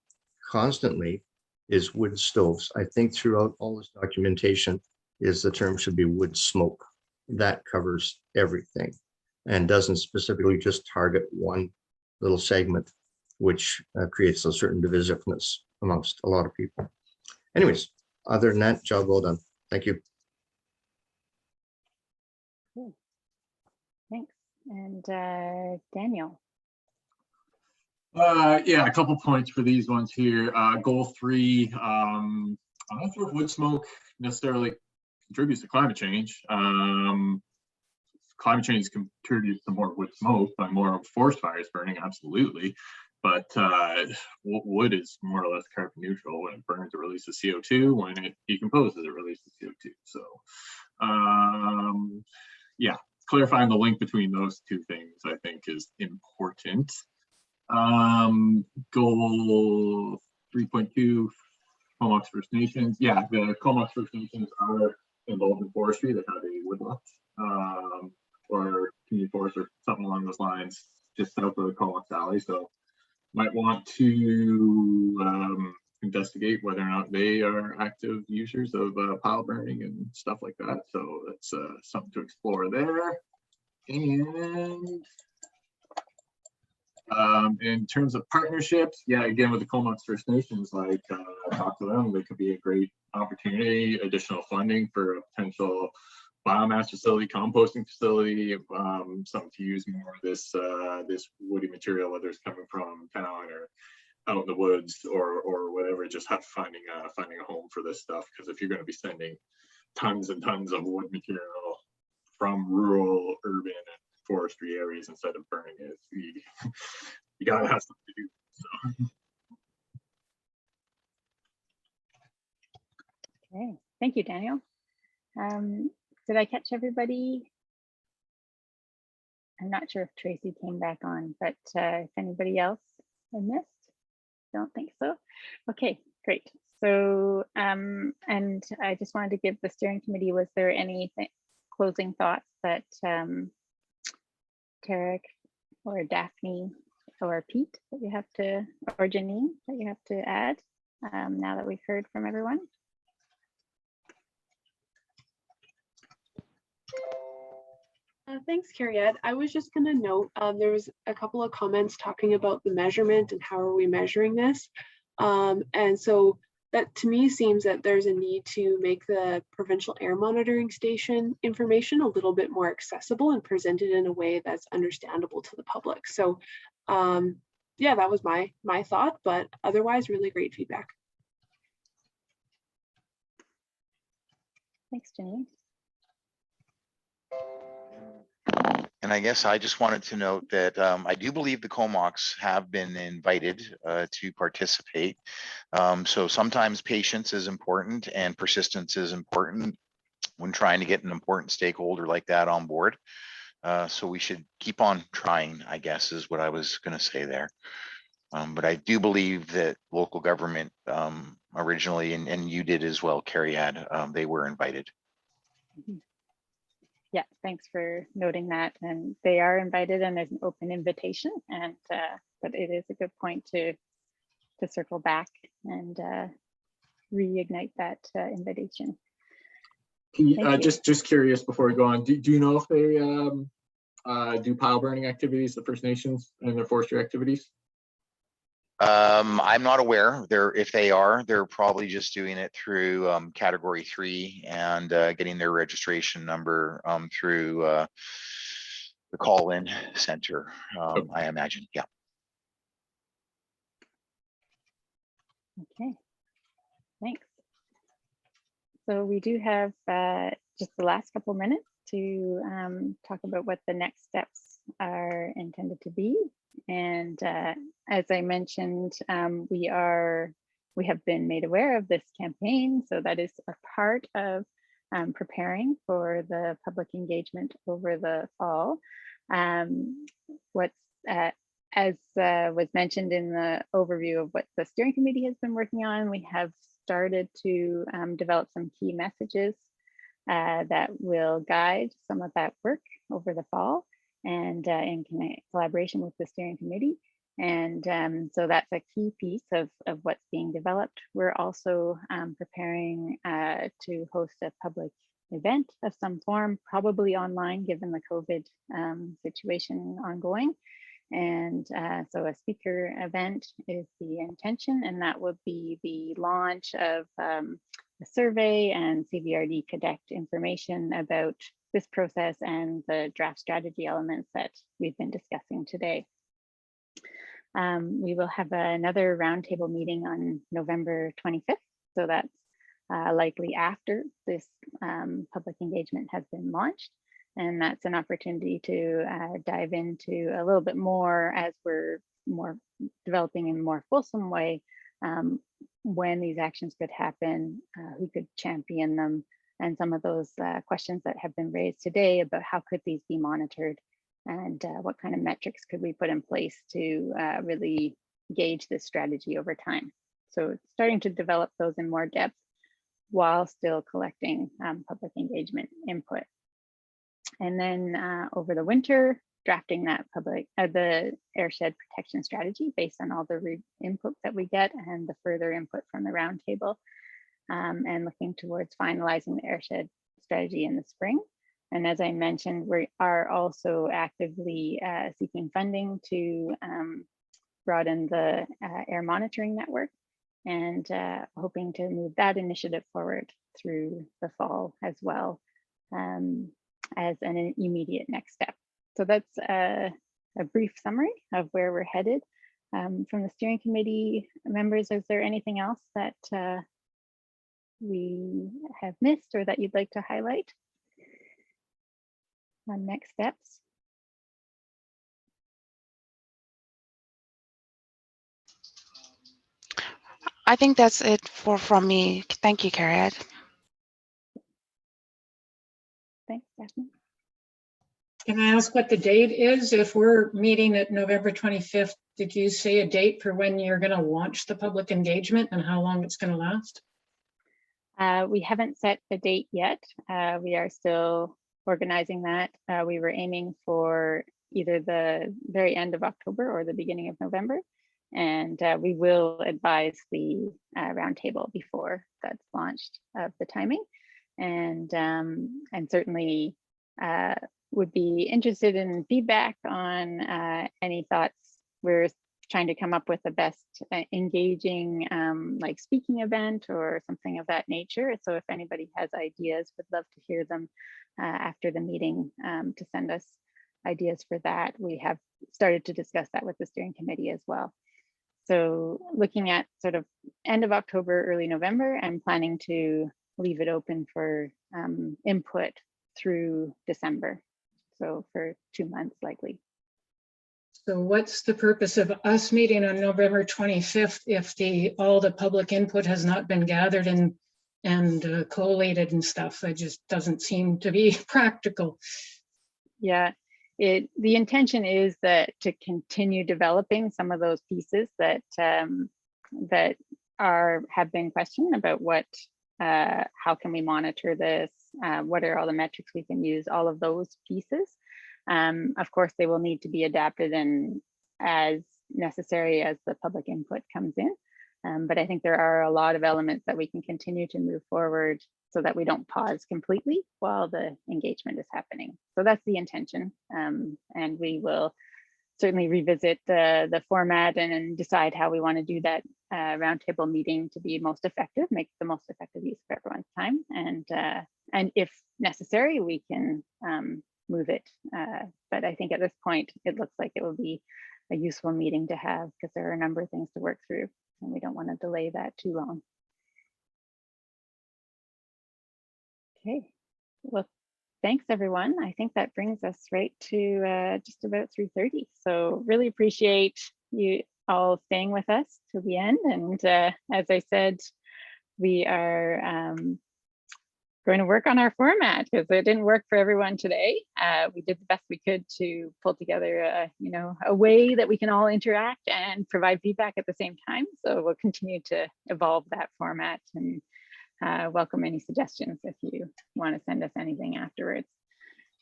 constantly is wood stoves. I think throughout all this documentation is the term should be wood smoke. That covers everything and doesn't specifically just target one little segment, which creates a certain divisiveness amongst a lot of people. Anyways, other than that, job well done. Thank you. Cool. Thanks. And Daniel. Yeah, a couple points for these ones here. Goal 3, I'm not sure if wood smoke necessarily contributes to climate change. Climate change contributes to more wood smoke by more forest fires burning, absolutely. But wood is more or less carbon neutral. When it burns, it releases CO2. When it decomposes, it releases CO2. So yeah, clarifying the link between those two things, I think, is important. Goal 3.2, Comox First Nations. Yeah, the Comox First Nations are involved in forestry. They have a woodlot or community forest or something along those lines just south of the Comox Valley. So might want to investigate whether or not they are active users of pile burning and stuff like that. So that's something to explore there. And in terms of partnerships, yeah, again, with the Comox First Nations, like talk to them, they could be a great opportunity, additional funding for a potential biomass facility, composting facility, something to use more of this this woody material, whether it's coming from town or out in the woods or whatever. Just have finding a home for this stuff, because if you're going to be sending tons and tons of wood material from rural, urban, and forestry areas instead of burning it, you gotta have something to do. So. Okay, thank you, Daniel. Did I catch everybody? I'm not sure if Tracy came back on, but if anybody else I missed, don't think so. Okay, great. So, and I just wanted to give the steering committee, was there any closing thoughts that Tarek or Daphne or Pete that you have to, or Janine that you have to add now that we've heard from everyone? Thanks, Carrie-Ed. I was just going to note there was a couple of comments talking about the measurement and how are we measuring this. And so that to me seems that there's a need to make the provincial air monitoring station information a little bit more accessible and presented in a way that's understandable to the public. So yeah, that was my thought, but otherwise really great feedback. Thanks, Janine. And I guess I just wanted to note that I do believe the Comox have been invited to participate. So sometimes patience is important and persistence is important when trying to get an important stakeholder like that on board. So we should keep on trying, I guess, is what I was going to say there. But I do believe that local government originally, and you did as well, Carrie-Ed, they were invited. Mm-hmm. Yeah, thanks for noting that. And they are invited, and there's an open invitation. And but it is a good point to circle back and reignite that invitation. Just curious before we go on, do you know if they do pile burning activities, the First Nations, and their forestry activities? I'm not aware. If they are, they're probably just doing it through Category 3 and getting their registration number through the call-in center. I imagine. Yeah. Okay. Thanks. So we do have just the last couple minutes to talk about what the next steps are intended to be. And as I mentioned, we have been made aware of this campaign. So that is a part of preparing for the public engagement over the fall. As was mentioned in the overview of what the steering committee has been working on, we have started to develop some key messages that will guide some of that work over the fall and in collaboration with the steering committee. And so that's a key piece of what's being developed. We're also preparing to host a public event of some form, probably online given the COVID situation ongoing. And so a speaker event is the intention, and that would be the launch of a survey and CVRD Connect information about this process and the draft strategy elements that we've been discussing today. We will have another roundtable meeting on November 25th. So that's likely after this public engagement has been launched. And that's an opportunity to dive into a little bit more as we're more developing in a more fulsome way when these actions could happen, who could champion them, and some of those questions that have been raised today about how could these be monitored and what kind of metrics could we put in place to really gauge this strategy over time. So starting to develop those in more depth while still collecting public engagement input. And then over the winter, drafting that the airshed protection strategy based on all the input that we get and the further input from the roundtable, and looking towards finalizing the airshed strategy in the spring. And as I mentioned, we are also actively seeking funding to broaden the air monitoring network and hoping to move that initiative forward through the fall as well. As an immediate next step. So that's a brief summary of where we're headed. From the steering committee members, is there anything else that we have missed or that you'd like to highlight on next steps? I think that's it from me. Thank you, Carrie. Thanks, Daphne. Can I ask what the date is? If we're meeting at November 25th, did you say a date for when you're going to launch the public engagement and how long it's going to last? We haven't set a date yet. We are still organizing that. We were aiming for either the very end of October or the beginning of November. And we will advise the roundtable before that's launched of the timing. And certainly would be interested in feedback on any thoughts. We're trying to come up with the best engaging like speaking event or something of that nature. So if anybody has ideas, would love to hear them after the meeting to send us ideas for that. We have started to discuss that with the steering committee as well. So looking at sort of end of October, early November, and planning to leave it open for input through December. So for 2 months likely. So what's the purpose of us meeting on November 25th if all the public input has not been gathered and collated and stuff? It just doesn't seem to be practical. Yeah, the intention is that to continue developing some of those pieces that have been questioned about what how can we monitor this? What are all the metrics we can use? All of those pieces. Of course, they will need to be adapted and as necessary as the public input comes in. But I think there are a lot of elements that we can continue to move forward so that we don't pause completely while the engagement is happening. So that's the intention. And we will certainly revisit the format and decide how we want to do that roundtable meeting to be most effective, make the most effective use of everyone's time. And if necessary, we can move it. But I think at this point, it looks like it will be a useful meeting to have because there are a number of things to work through and we don't want to delay that too long. Okay, well, thanks everyone. I think that brings us right to just about 3:30. So really appreciate you all staying with us till the end. And as I said, we are going to work on our format because it didn't work for everyone today. We did the best we could to pull together a way that we can all interact and provide feedback at the same time. So we'll continue to evolve that format and welcome any suggestions if you want to send us anything afterwards.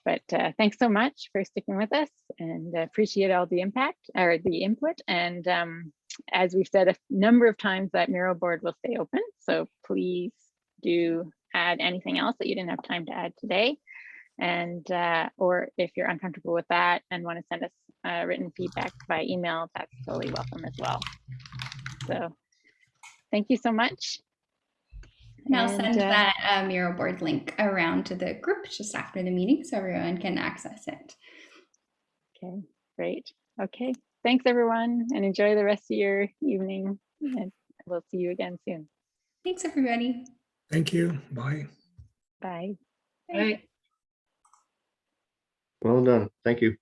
But thanks so much for sticking with us and appreciate all the impact or the input. And as we've said a number of times, that Miro board will stay open. So please do add anything else that you didn't have time to add today. And or if you're uncomfortable with that and want to send us written feedback by email, that's totally welcome as well. So thank you so much. And I'll send that Miro board link around to the group just after the meeting so everyone can access it. Okay, great. Okay, thanks everyone and enjoy the rest of your evening. And we'll see you again soon. Thanks everybody. Thank you. Bye. Bye. Bye. Well done. Thank you.